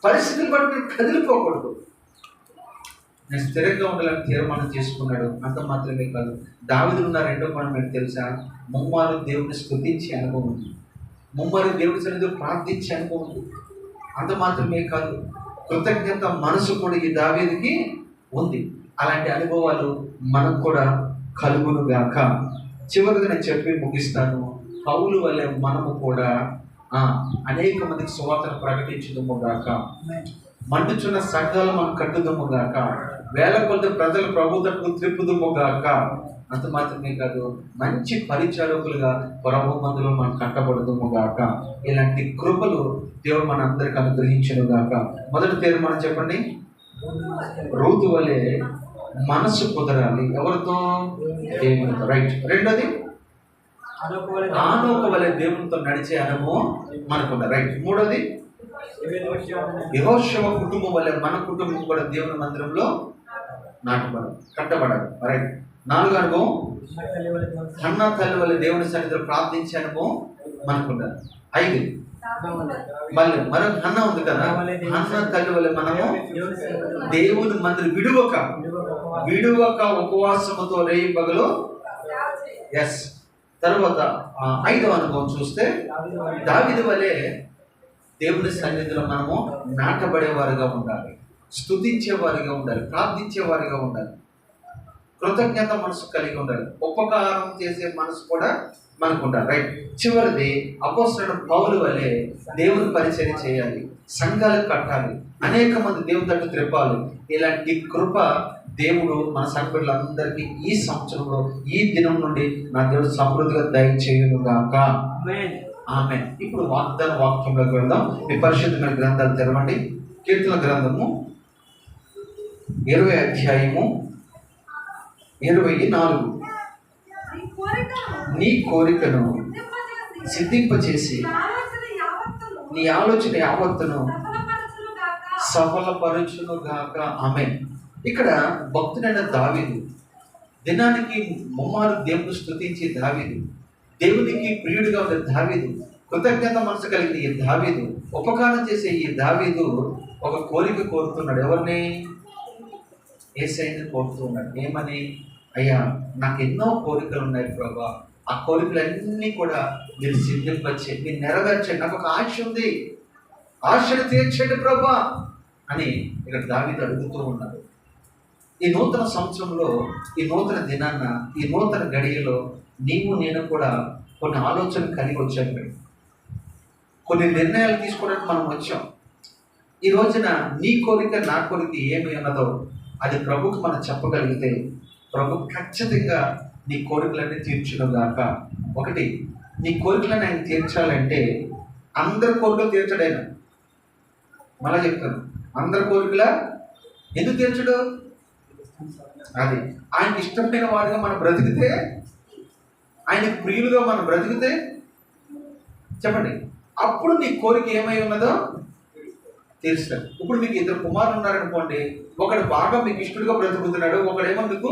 పరిస్థితులు బట్టి కదిలిపోకూడదు, నేను స్థిరంగా ఉండాలని తీర్మానం చేసుకున్నాడు. అంత మాత్రమే కాదు, దావీదులో ఉన్న 2వ గుణం ఏంటి తెలుసా? ముమ్మారు దేవుని స్తుతించే అనుభవం ఉంది, ముమ్మారు దేవుని సన్నిధిలో ప్రార్థించే అనుభవం ఉంది. అంత మాత్రమే కాదు, కృతజ్ఞత మనసు కూడా ఈ దావీదుకి ఉంది. అలాంటి అనుభవాలు మనకు కూడా కలుగును గాక. చివరిగా నేను చెప్పి ముగిస్తాను. పౌలు వలె మనము కూడా అనేక మందికి సువార్తను ప్రకటించుదుము గాక. మండుచున్న సంఘాలు మనం కట్టుదుము గాక. వేల కొద్ది ప్రజలు ప్రభు తట్టుకు త్రిప్పుదుము గాక. అంత మాత్రమే కాదు, మంచి పరిచారకులుగా ప్రభు మందులో మనం కట్టబడుదుము గాక. ఇలాంటి కృపలు దేవుడు మన అందరికి అనుగ్రహించును గాక. మొదటి తీర్మానం చెప్పండి. రూతు వలె మనసు కుదరాలి. ఎవరితో? దేవునితో. రైట్. రెండోది, ఆనోకు వలె దేవునితో నడిచే అనుభవం మనకున్న. రైట్. మూడోది, యెహోషువ కుటుంబం వల్ల మన కుటుంబం కూడా దేవుని మందిరంలో నాటబడాలి, కట్టబడాలి. రైట్. 4వ అనుభవం, హన్నా తల్లి వల్ల దేవుని సన్నిధిలో ప్రార్థించే అనుభవం మనకున్నది. 5, మళ్ళీ మరొక హన్నా ఉంది కదా, హన్నా తల్లి వల్ల మనము దేవుని మందిరం విడువక ఉపవాసముతో రేయి పగలు. ఎస్. తర్వాత 5వ అనుభవం చూస్తే, దావీదు వలె దేవుని సన్నిధిలో మనము నాటబడేవారుగా ఉండాలి, స్తుతించేవారిగా ఉండాలి, ప్రార్థించేవారిగా ఉండాలి, కృతజ్ఞత మనసు కలిగి ఉండాలి, ఉపకారం చేసే మనసు కూడా మనకు ఉండాలి. రైట్. చివరిది, అపోస్తలుడు పౌలు వలె దేవుని పరిచర్య చేయాలి, సంఘాలు కట్టాలి, అనేక మంది దేవుని తట్టు త్రిప్పాలి. ఇలాంటి కృప దేవుడు మన సంఘటనలందరికీ ఈ సంవత్సరంలో, ఈ దినం నుండి నా దేవుడు సమృద్ధిగా దయచేయును గాక. ఆమేన్. ఇప్పుడు వాగ్దాన వాక్యంలోకి వెళ్దాం. మీ పరిశుద్ధమైన గ్రంథాలు తెరవండి. కీర్తన గ్రంథము 20వ అధ్యాయము 24. నీ కోరికను సిద్ధింపచేసి నీ ఆలోచన యావత్తును సఫలపరచును గాక. ఆమేన్. ఇక్కడ భక్తుడైన దావీదు, దినానికి ముమ్మారు దేవుని స్తుతించే దావీదు, దేవునికి ప్రియుడిగా ఉన్న దావీదు, కృతజ్ఞత మనసు కలిగిన ఈ దావీదు, ఉపకారం చేసే ఈ దావీదు ఒక కోరిక కోరుతున్నాడు. ఎవరిని? యేసయ్యని కోరుతున్నాడు. ఏమని? అయ్యా, నాకు ఎన్నో కోరికలు ఉన్నాయి ప్రభా, ఆ కోరికలన్నీ కూడా మీరు సిద్ధింపచ్చే, మీరు నెరవేర్చండి, నాకు ఒక ఆశ ఉంది, ఆశను తీర్చండి ప్రభా అని ఇక్కడ దావీదు అడుగుతూ ఉన్నాడు. ఈ నూతన సంవత్సరంలో, ఈ నూతన దినాన్న, ఈ నూతన గడియలో నీవు నేను కూడా కొన్ని ఆలోచనలు కలిగి వచ్చాం, కొన్ని నిర్ణయాలు తీసుకోవడానికి మనం వచ్చాం. ఈ రోజున నీ కోరిక నా కోరిక ఏమి అన్నదో అది ప్రభుకు మనం చెప్పగలిగితే, ప్రభు ఖచ్చితంగా నీ కోరికలన్నీ తీర్చును గాక. ఒకటి, నీ కోరికలను ఆయన తీర్చాలంటే అందరి కోరికలు తీర్చడైనా. మళ్ళా చెప్తాను, అందరి కోరికల ఎందుకు తీర్చడు? అది ఆయనకి ఇష్టమైన వాడిగా మనం బ్రతికితే, ఆయన ప్రియులుగా మనం బ్రతికితే, చెప్పండి, అప్పుడు నీ కోరిక ఏమై ఉన్నదో తీరుస్తాడు. ఇప్పుడు మీకు ఇద్దరు కుమారులు ఉన్నారనుకోండి, ఒకడు బాగా మీకు ఇష్టడుగా బ్రతుకుతున్నాడు, ఒకడేమో మీకు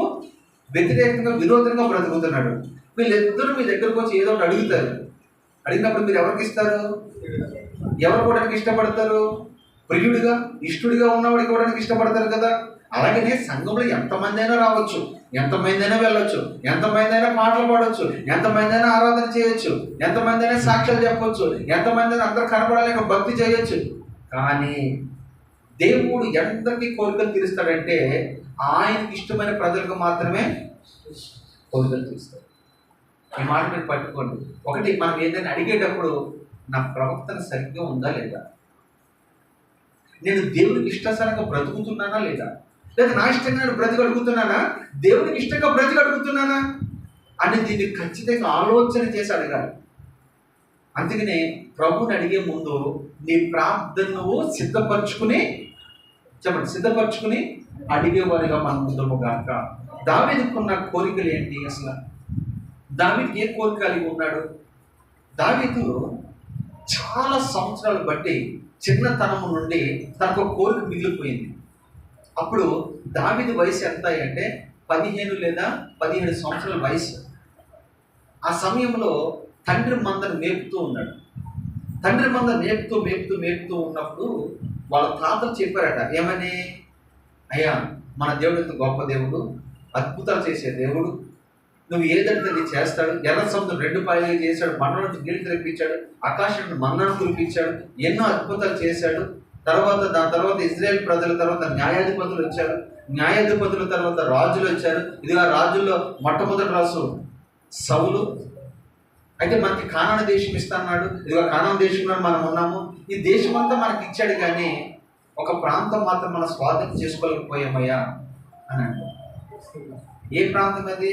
వ్యతిరేకంగా విరోధంగా బ్రతుకుతున్నాడు. వీళ్ళిద్దరూ మీ దగ్గరకు వచ్చి ఏదో ఒకటి అడుగుతారు. అడిగినప్పుడు మీరు ఎవరికి ఇస్తారు? ఎవరు కూడా ఇష్టపడతారు? ప్రియుడిగా ఇష్టడిగా ఉన్నవాడికి కూడా ఇష్టపడతారు కదా. అలాగనే సంఘంలో ఎంతమంది అయినా రావచ్చు, ఎంతమంది అయినా వెళ్ళొచ్చు, ఎంతమంది అయినా పాటలు పాడవచ్చు, ఎంతమంది అయినా ఆరాధన చేయొచ్చు, ఎంతమంది అయినా సాక్ష్యాలు చెప్పవచ్చు, ఎంతమంది అయినా అందరూ కనపడాలని భక్తి చేయొచ్చు. కానీ దేవుడు ఎందరికీ కోరికలు తీరుస్తాడంటే ఆయనకి ఇష్టమైన ప్రజలకు మాత్రమే కోరికలు తీరుస్తాడు. ఈ మాట మీరు పట్టుకోండి. ఒకటి, మనం ఏదైనా అడిగేటప్పుడు నా ప్రవర్తన సరిగ్గా ఉందా లేదా, నేను దేవుడికి ఇష్టానుసారంగా బ్రతుకుతున్నానా లేదా, లేదా నా ఇష్టంగా నేను బ్రతికడుగుతున్నానా, దేవుడికి ఇష్టంగా బ్రతికడుగుతున్నానా అని దీన్ని ఖచ్చితంగా ఆలోచన చేసి అడగాలి. అందుకనే ప్రభుని అడిగే ముందు నీ ప్రార్థనను సిద్ధపరచుకుని అడిగేవారిగా మనం ముందుము గాక. దావీదుకున్న కోరికలు ఏంటి? అసలు దావీదుకి ఏ కోరిక కలిగి ఉన్నాడు? దావీదు చాలా సంవత్సరాలు బట్టి చిన్నతనము నుండి తనకు కోరిక మిగిలిపోయింది. అప్పుడు దావీదు వయసు ఎంత అంటే 15 లేదా 17 సంవత్సరాల వయసు. ఆ సమయంలో తండ్రి మందను మేపుతూ ఉన్నాడు. తండ్రి మంద మేపుతూ ఉన్నప్పుడు వాళ్ళ తాతలు చెప్పారట, ఏమని? అయ్యా, మన దేవుడు ఎంత గొప్ప దేవుడు, అద్భుతాలు చేసే దేవుడు, నువ్వు ఏదంటే అది చేస్తాడు. ఎర్ర సముద్రం 2 పాయలుగా చేశాడు, మండ నుంచి నీళ్ళు తెప్పించాడు, ఆకాశాన్ని మన్నాను కురిపించాడు, ఎన్నో అద్భుతాలు చేశాడు. దాని తర్వాత ఇజ్రాయేల్ ప్రజల తర్వాత న్యాయాధిపతులు వచ్చారు, న్యాయాధిపతుల తర్వాత రాజులు వచ్చారు. ఇదిగా రాజుల్లో మొట్టమొదటి రాజు సౌలు. అయితే మనకి కానాను దేశం ఇస్తాన్నాడు. ఇదిగో కానాను దేశంలో మనం ఉన్నాము. ఈ దేశం అంతా మనకి ఇచ్చాడు, కానీ ఒక ప్రాంతం మాత్రం మనం స్వాధీనం చేసుకోలేకపోయామయ్యా అని అంటారు. ఏ ప్రాంతం అది?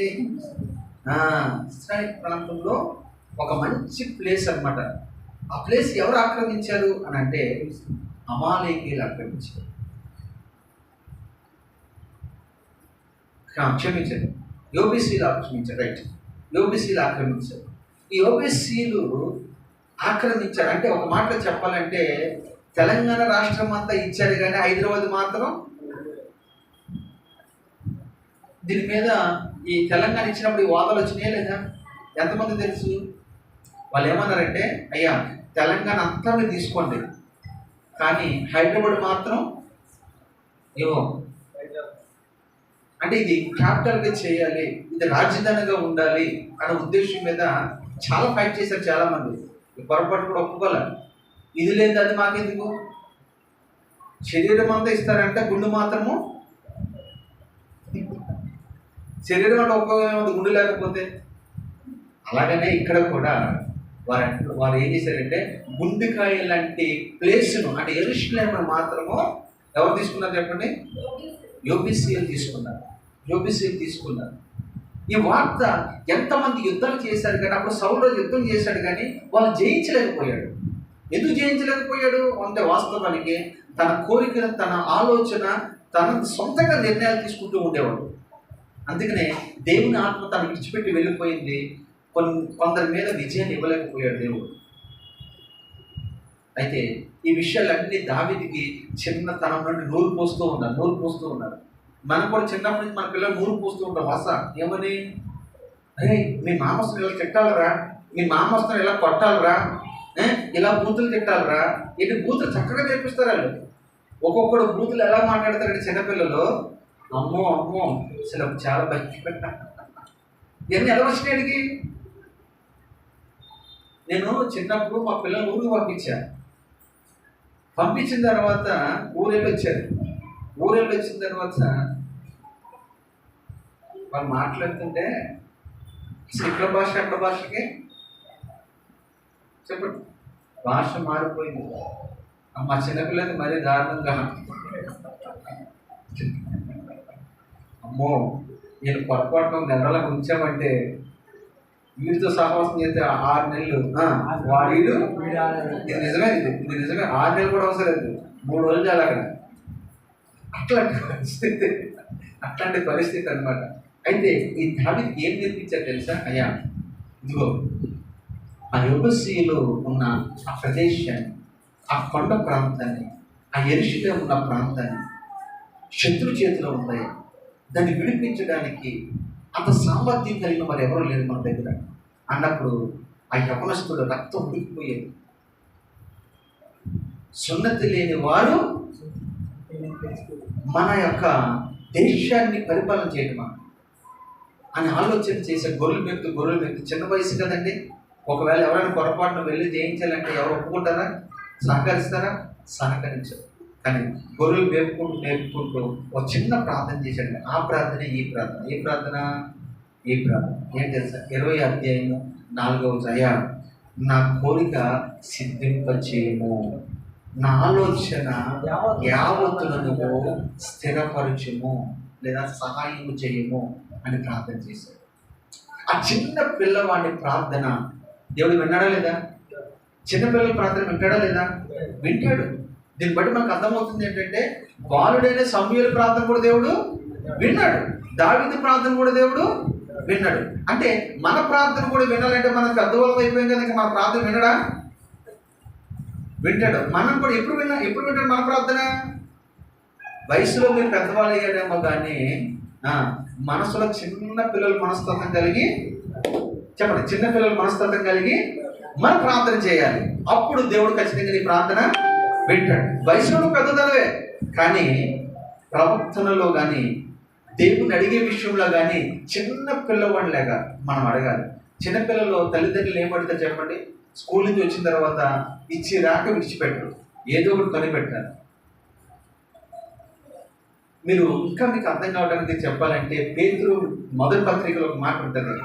ఇస్రాయేల్ ప్రాంతంలో ఒక మంచి ప్లేస్ అన్నమాట. ఆ ప్లేస్ ఎవరు ఆక్రమించారు అని అంటే అమాలేకీయులు ఆక్రమించారు. క్షమించారు, యోబీసీలు ఆక్రమించారు. రైట్, యోబీసీలు ఆక్రమించారు. ఈ యోబీసీలు ఆక్రమించారు అంటే ఒక మాటలో చెప్పాలంటే తెలంగాణ రాష్ట్రం అంతా ఇచ్చారు, కానీ హైదరాబాద్ మాత్రం. దీని మీద ఈ తెలంగాణ ఇచ్చినప్పుడు ఈ వాదనలు వచ్చినాయా లేదా? ఎంతమంది తెలుసు? వాళ్ళు ఏమన్నారంటే, అయ్యా తెలంగాణ అంతా మీరు తీసుకోండి, కానీ హైదరాబాద్ మాత్రం ఏమో అంటే ఇది క్యాపిటల్గా చేయాలి, ఇది రాజధానిగా ఉండాలి అనే ఉద్దేశం మీద చాలా ఫైట్ చేశారు చాలామంది. పొరపాటు కూడా ఒప్పుకోవాలి. ఇది లేదు అది మాకెందుకు, శరీరం అంతా ఇస్తారంటే గుండు మాత్రము, శరీరం అంటే ఒక్క గుండు లేకపోతే. అలాగనే ఇక్కడ కూడా వారు ఏం చేశారంటే గుండెకాయ లాంటి ప్లేస్ను అంటే యెరూషలేము మాత్రము ఎవరు తీసుకున్నారు చెప్పండి? యోబీసీలు తీసుకున్నారు. ఈ వార్త ఎంతమంది యుద్ధాలు చేశారు, కానీ అప్పుడు సౌలు యుద్ధం చేశాడు, కానీ వాళ్ళు జయించలేకపోయాడు. ఎందుకు జయించలేకపోయాడు అంటే వాస్తవానికి తన కోరికను, తన ఆలోచన, తన సొంతంగా నిర్ణయాలు తీసుకుంటూ ఉండేవాడు. అందుకనే దేవుని ఆత్మ తను విడిచిపెట్టి వెళ్ళిపోయింది. కొందరి మీద విజయాన్ని ఇవ్వలేకపోయాడు దేవుడు. అయితే ఈ విషయాలన్నీ దావీదుకి చిన్నతనం నుండి నూరు పోస్తూ ఉన్నారు. మనం కూడా చిన్నప్పటి నుంచి మన పిల్లలు నూరు పోస్తూ ఉంటాం. వస ఏమని, అరే మీ మామస్తులు ఇలా తిట్టాలరా, మీ మామస్తులు ఇలా కొట్టాలరా, ఇలా బూతులు తిట్టాలరా, ఏంటి బూతులు చక్కగా నేర్పిస్తారు వాళ్ళు. ఒక్కొక్కడు బూతులు ఎలా మాట్లాడతారంటే చిన్నపిల్లలు, అమ్మో అసలు చాలా భక్తి ఇవన్నీ ఎలా వచ్చినాడికి. నేను చిన్నప్పుడు మా పిల్లలు ఊరికి పంపించిన తర్వాత ఊరెళ్ళి వచ్చిన తర్వాత వాళ్ళు మాట్లాడుతుంటే ఇక్కడ భాష అక్కడ భాషకి చెప్పండి, భాష మారిపోయింది. మా చిన్నపిల్లలకి మరీ దారుణంగా, అమ్మో నేను పొరపాటున నెలలకు ఉంచామంటే వీడితో సహవాసం చేస్తే 6 నెలలు వాడు ఇది నిజమే 6 నెలలు కూడా అవసరం లేదు, 3 రోజులు చాలా అక్కడ. అట్లాంటి పరిస్థితి అనమాట. అయితే ఈ దావీదుకి ఏం నేర్పించారు తెలుసా? అయ్యా ఇదిగో ఆ యెబూసీయులు ఉన్న ఆ ప్రదేశాన్ని, ఆ కొండ ప్రాంతాన్ని, ఆ యెరూషలేము ఉన్న ప్రాంతాన్ని శత్రు చేతిలో ఉన్నాయి. దాన్ని విడిపించడానికి అంత సామర్థ్యం కలిగిన వారు ఎవరు లేరు మన దగ్గర అన్నప్పుడు ఆ యవనస్తుడు రక్తం ఉడికిపోయేది. సున్నతి లేని వారు మన యొక్క దేశాన్ని పరిపాలన చేయటమా అని ఆలోచన చేసే గొర్రెలు మెక్కి చిన్న వయసు కదండి. ఒకవేళ ఎవరైనా పొరపాటున వెళ్ళి జయించాలంటే ఎవరు ఒప్పుకుంటారా? సహకరిస్తారా? సహకరించరు. కానీ గొర్రెలు మేపుకుంటూ ఒక చిన్న ప్రార్థన చేశాడు. ఆ ప్రార్థన ఈ ప్రార్థన ఏం తెలుసా? 20వ అధ్యాయము 4వ అధ్యాయ, నా కోరిక సిద్ధింపచేయము, నా ఆలోచన యావత్తులను స్థిరపరచుము లేదా సహాయం చేయము అని ప్రార్థన చేశాడు. ఆ చిన్న పిల్లవాడి ప్రార్థన దేవుడు విన్నాడా లేదా? చిన్నపిల్లల ప్రార్థన వింటాడా లేదా? వింటాడు. దీన్ని బట్టి మనకు అర్థమవుతుంది ఏంటంటే బాలుడైన సమూయేలు ప్రార్థన కూడా దేవుడు విన్నాడు, దావీదు ప్రార్థన కూడా దేవుడు విన్నాడు. అంటే మన ప్రార్థన కూడా వినాలంటే మనకు పెద్దవాళ్ళం అయిపోయాం కదా, మన ప్రార్థన వినడా? వింటాడు. మనం కూడా ఎప్పుడు వింటాడు మన ప్రార్థన? వయసులో మీరు పెద్దవాళ్ళు అయ్యాడేమో కానీ మనసులో చిన్న పిల్లల మనస్తత్వం కలిగి చెప్పండి, చిన్న పిల్లల మనస్తత్వం కలిగి మనం ప్రార్థన చేయాలి. అప్పుడు దేవుడు ఖచ్చితంగా నీ ప్రార్థన వింటాడు. వయసులో పెద్దదనవే కానీ ప్రవర్తనలో కానీ దేవుని అడిగే విషయంలో కానీ చిన్న పిల్లవాడిలాగా మనం అడగాలి. చిన్నపిల్లలు తల్లిదండ్రులు ఏం పడితే చెప్పండి, స్కూల్ నుంచి వచ్చిన తర్వాత ఇచ్చి రాక విడిచిపెట్టరు, ఏదో ఒకటి కొనిపెట్టారు. మీరు ఇంకా మీకు అర్థం కావడానికి చెప్పాలంటే పేతురు మొదటి పత్రికలో ఒక మాట ఉంటుంది.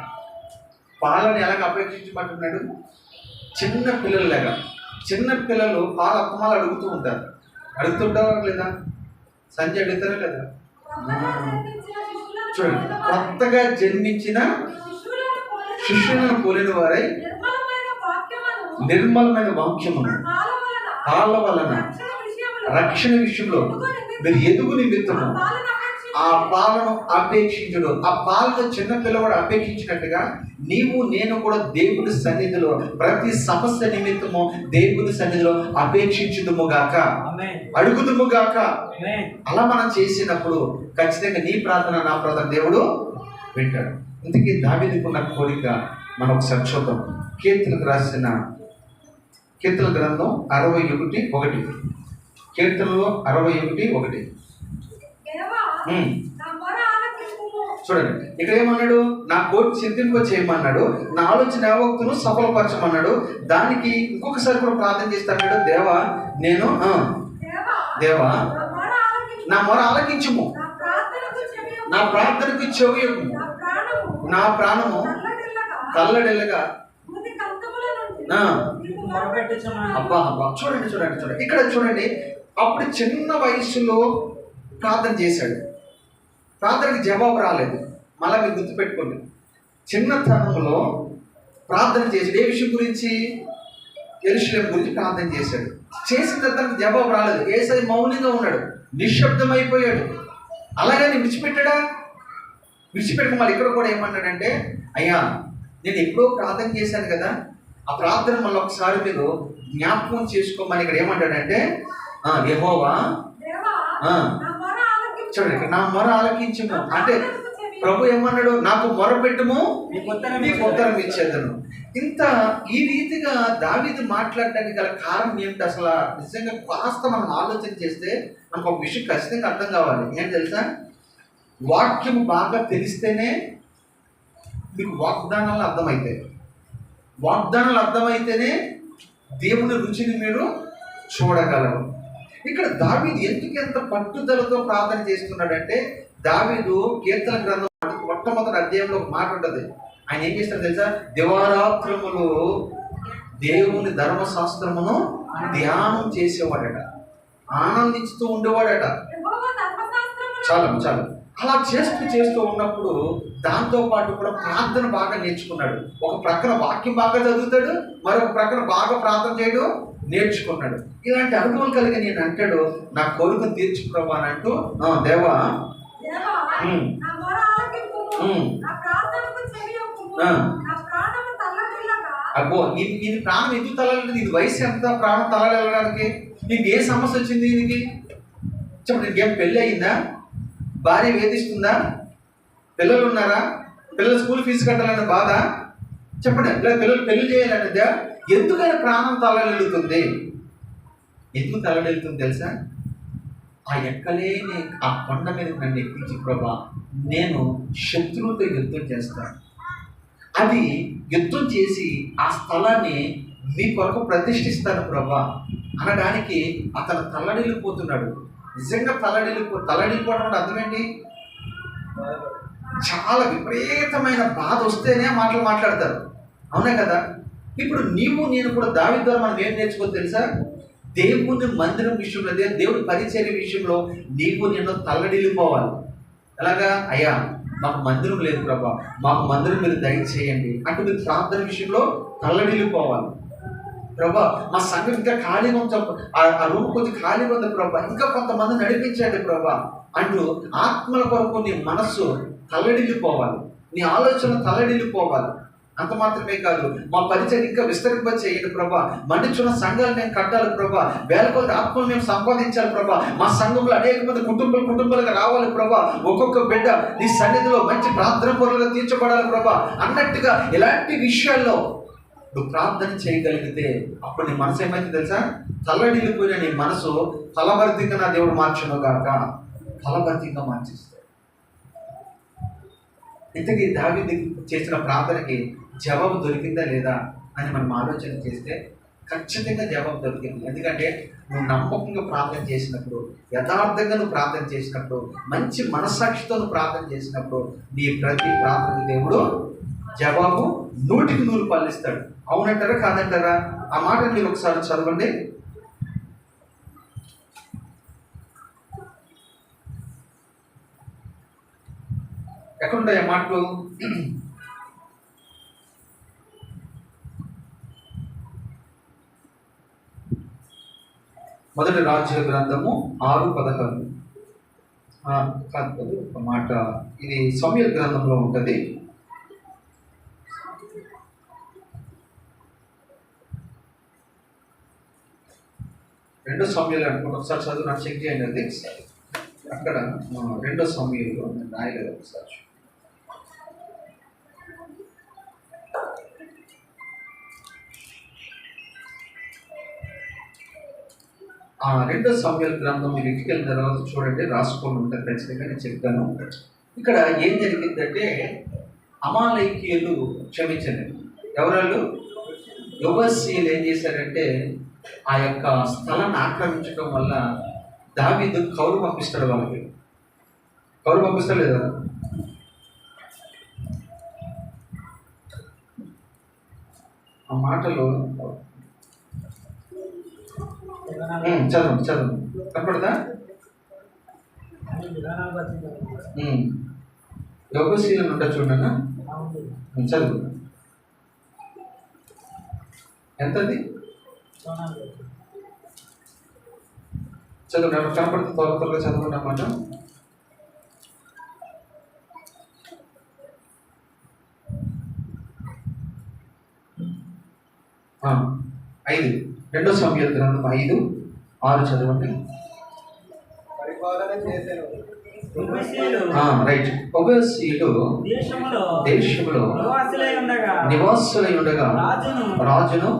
పాలను ఎలాగ అపేక్షించమంటున్నాడు? చిన్న పిల్లలలాగా. చిన్న పిల్లలు పాల అత్తమాలు అడుగుతుంటారా లేదా? సంజయ్ అడుగుతారా లేదా? చూడండి, కొత్తగా జన్మించిన శిష్యులను పోలిన వారై నిర్మలమైన వాక్యమును పాల వలన రక్షణ విషయంలో మీరు ఎదుగు నిమిత్తము ఆ పాలను అపేక్షించడు. ఆ పాలను చిన్న పిల్లవాడు అపేక్షించినట్టుగా నేను కూడా దేవుని సన్నిధిలో ప్రతి సమస్య నిమిత్తము దేవుని సన్నిధిలో అపేక్షించుదుముగాక, అడుగుదుముగాక. అలా మనం చేసినప్పుడు ఖచ్చితంగా నీ ప్రార్థన నా ప్రార్థన దేవుడు వింటాడు. ఇందుకే దావీదుకున్న కోరిక మనం ఒకసారి చూద్దాం. కీర్తన గ్రంథం 61:1. కీర్తనలో 61:1. చూడండి, ఇక్కడ ఏమన్నాడు? నా కోరిక సిద్ధింప చేయమన్నాడు, నా ఆలోచన యావత్తును సఫలపరచమన్నాడు. దానికి ఇంకొకసారి కూడా ప్రార్థన చేస్తాడు. దేవా నా మొర ఆలకించుము, నా ప్రార్థనకు చెవియకుము, నా ప్రాణము కల్లడెల్లగా అబ్బా. చూడండి, ఇక్కడ చూడండి. అప్పుడు చిన్న వయసులో ప్రార్థన చేశాడు, ప్రార్థనకి జవాబు రాలేదు. మళ్ళీ మీరు గుర్తుపెట్టుకోండి, చిన్నతనంలో ప్రార్థన చేశాడు. ఏ విషయం గురించి? యెరూషలేము గురించి ప్రార్థన చేశాడు. చేసిన తర్వాత జవాబు రాలేదు. యేసయ్య మౌనంగా ఉన్నాడు, నిశ్శబ్దం అయిపోయాడు. అలాగని విడిచిపెట్టాడా? విడిచిపెట్టక మళ్ళీ ఇక్కడ కూడా ఏమన్నాడంటే, అయ్యా నేను ఎప్పుడో ప్రార్థన చేశాను కదా, ఆ ప్రార్థన మళ్ళీ ఒకసారి మీరు జ్ఞాపకం చేసుకోమని ఇక్కడ ఏమంటాడంటే, యెహోవా చూడండి, నా మొర ఆలకించుము అంటే ప్రభు ఏమన్నాడు? నాకు మొర పెట్టుము, నీకు ఉత్తరం ఇచ్చేదను. ఈ రీతిగా దావీదు మాట్లాడడానికి గల కారణం ఏమిటి? అసలు నిజంగా కాస్త మనం ఆలోచన చేస్తే మనకు ఒక విషయం ఖచ్చితంగా అర్థం కావాలి. ఏం తెలుసా? వాక్యం బాగా తెలిస్తేనే మీకు వాగ్దానాలు అర్థమవుతాయి. వాగ్దానాలు అర్థమైతేనే దేవుని రుచిని మీరు చూడగలరు. ఇక్కడ దావీదు ఎంత పట్టుదలతో ప్రార్థన చేస్తున్నాడంటే, దావీదు కీర్తన గ్రంథం మొట్టమొదటి అధ్యాయంలో ఒక మాట ఉంటుంది. ఆయన ఏం చేస్తాడు తెలుసా? దివారాత్రములు దేవుని ధర్మశాస్త్రమును ధ్యానం చేసేవాడట, ఆనందిస్తూ ఉండేవాడట. చాలు అలా చేస్తూ ఉన్నప్పుడు దాంతో పాటు కూడా ప్రార్థన బాగా నేర్చుకున్నాడు. ఒక ప్రక్కన వాక్యం బాగా చదువుతాడు, మరొక ప్రక్కన బాగా ప్రార్థన చేయడం నేర్చుకున్నాడు. ఇలాంటి అనుభవం కలిగి నేను అంటాడు, నా కోరికను తీర్చు ప్రభు అని అంటూ, దేవా అబ్బో ఇది ప్రాణం ఎందుకు తలాలి? ఇది వయసు ఎంత ప్రాణం తలాలి వెళ్ళడానికి? నీకు ఏ సమస్య వచ్చింది? దీనికి చెప్పండి. నీకేం పెళ్ళి అయిందా? భార్య వేధిస్తుందా? పిల్లలు ఉన్నారా? పిల్లలు స్కూల్ ఫీజు కట్టాలనే బాధ? చెప్పండి. పిల్లలు పెళ్లి చేయాలనేదా? ఎందుకని ప్రాణం తలడెలుతుంది? ఎందుకు తలడెలుతుంది తెలుసా? ఆ ఎక్కలేని ఆ కొండ మీద నన్ను ఎక్కించి ప్రభా నేను శత్రువుతో యుద్ధం చేస్తాను, అది యుద్ధం చేసి ఆ స్థలాన్ని మీ కొరకు ప్రతిష్ఠిస్తాను ప్రభా అనడానికి అతను తల్లడిల్లిపోతున్నాడు. నిజంగా తల్లడిల్లిపోవడం అంటే అర్థం ఏంటి? చాలా విపరీతమైన బాధ వస్తేనే మాటలు మాట్లాడతారు, అవునా కదా? ఇప్పుడు నీవు నేను కూడా దావీదు ద్వారా మనం ఏం నేర్చుకోవచ్చు తెలుసా? దేవుని మందిరం విషయంలో, దేవుని పరిచర్య విషయంలో నీవు నేను తల్లడిల్లిపోవాలి. ఎలాగా? అయ్యా మాకు మందిరం లేదు ప్రభా, మాకు మందిరం మీరు దయచేయండి అంటే మీరు ప్రార్థన విషయంలో తల్లడిల్లిపోవాలి. ప్రభా మా సంఘం ఇంకా ఖాళీగా ఉంచాం, ఆ రూమ్ కొంచెం ఖాళీగా ఉంది ప్రభా, ఇంకా కొంతమంది నడిపించండి ప్రభా అంటూ ఆత్మల కొరకు నీ మనస్సు తల్లడిల్లిపోవాలి, నీ ఆలోచన తల్లడిల్లిపోవాలి. అంత మాత్రమే కాదు, మా పరిచయం ఇంకా విస్తరింప చేయండి ప్రభా, మండించున్న సంఘాలు మేము కట్టాలి ప్రభా, వేల కొద్ది ఆత్మలు మేము సంపాదించాలి ప్రభా, మా సంఘంలో అనేక మంది కుటుంబాలుగా రావాలి ప్రభా, ఒక్కొక్క బిడ్డ నీ సన్నిధిలో మంచి ప్రార్థన పరులుగా తీర్చబడాలి ప్రభా అన్నట్టుగా ఇలాంటి విషయాల్లో నువ్వు ప్రార్థన చేయగలిగితే అప్పుడు నీ మనసు ఏమైతే తెలుసా? తల్లడిల్లిపోయిన నీ మనసు ఫలభరితంగా నా దేవుడు మార్చును గాక, ఫలభరితంగా మార్చిస్తాడు. ఇంతకీ దావీదు చేసిన ప్రార్థనకి జవాబు దొరికిందా లేదా అని మనం ఆలోచన చేస్తే ఖచ్చితంగా జవాబు దొరికింది. ఎందుకంటే నువ్వు నమ్మకంగా ప్రార్థన చేసినప్పుడు, యథార్థంగా నువ్వు ప్రార్థన చేసినప్పుడు, మంచి మనస్సాక్షితో నువ్వు ప్రార్థన చేసినప్పుడు నీ ప్రతి ప్రార్థన దేవుడు జవాబు 100కి 100 పల్లిస్తాడు. అవునంటారా కాదంటారా? ఆ మాట మీరు ఒకసారి చదవండి. ఎక్కడుంటాయి ఆ మాటలు? మొదటి రాజ్య గ్రంథము 6:16 కాదు, ఒక మాట ఇది సమూయేలు గ్రంథంలో ఉంటుంది. రెండో సమూయేలు అనుకుంటే ఒకసారి చదువు, నాకు చెక్ చేయండి. అది అక్కడ రెండో సమూయేలు నేను రాయలేదు, ఒకసారి రెండో సమూయేలు గ్రంథం మీరు ఇంటికి వెళ్ళిన తర్వాత చూడండి, రాసుకోండి ఉంటుంది ఖచ్చితంగా, నేను చెప్తాను. ఇక్కడ ఏం జరిగిందంటే అమాలేకీయులు క్షమించలేదు. ఎవరాళ్ళు? యెబూసీయులు ఏం చేశారంటే ఆ యొక్క స్థలాన్ని ఆక్రమించడం వల్ల దావీదు కౌరు పంపిస్తాడు. వాళ్ళకి కౌరు పంపిస్తాడు లేదా? ఆ మాటలు చదువు కనపడదా? యెబూసీయులు ఉంటా చూడన్నా, చదువు. ఎంతది? చదువు. కనపడుతుంది, త్వరగా చదువుకున్నమాట. ఐదు, రెండో సమూయేలు గ్రంథం 5:6 చదవండి. రైట్. యెబూసీయులు దేశములో నివాసులై ఉండగా రాజును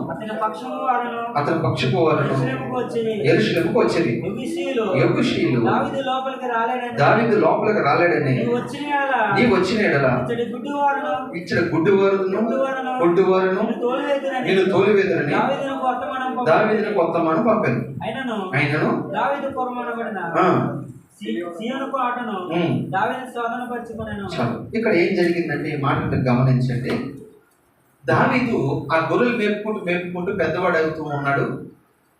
అతని పక్షపు వారును యెరూషలేముకు వచ్చేది. యెబూసీయులు దావీదు లోపలికి రాలేడని నీవు వచ్చిన ఎడల ఇచ్చట గుడ్డివారును నేను తోలివేదనని దావీదును వర్తమానం పంపాను. అయినను ఇక్కడ ఏం జరిగిందంటే ఈ మాట గమనించండి. దావీదు ఆ గొర్రెలు మేపుకుంటూ పెద్దవాడు అవుతూ ఉన్నాడు.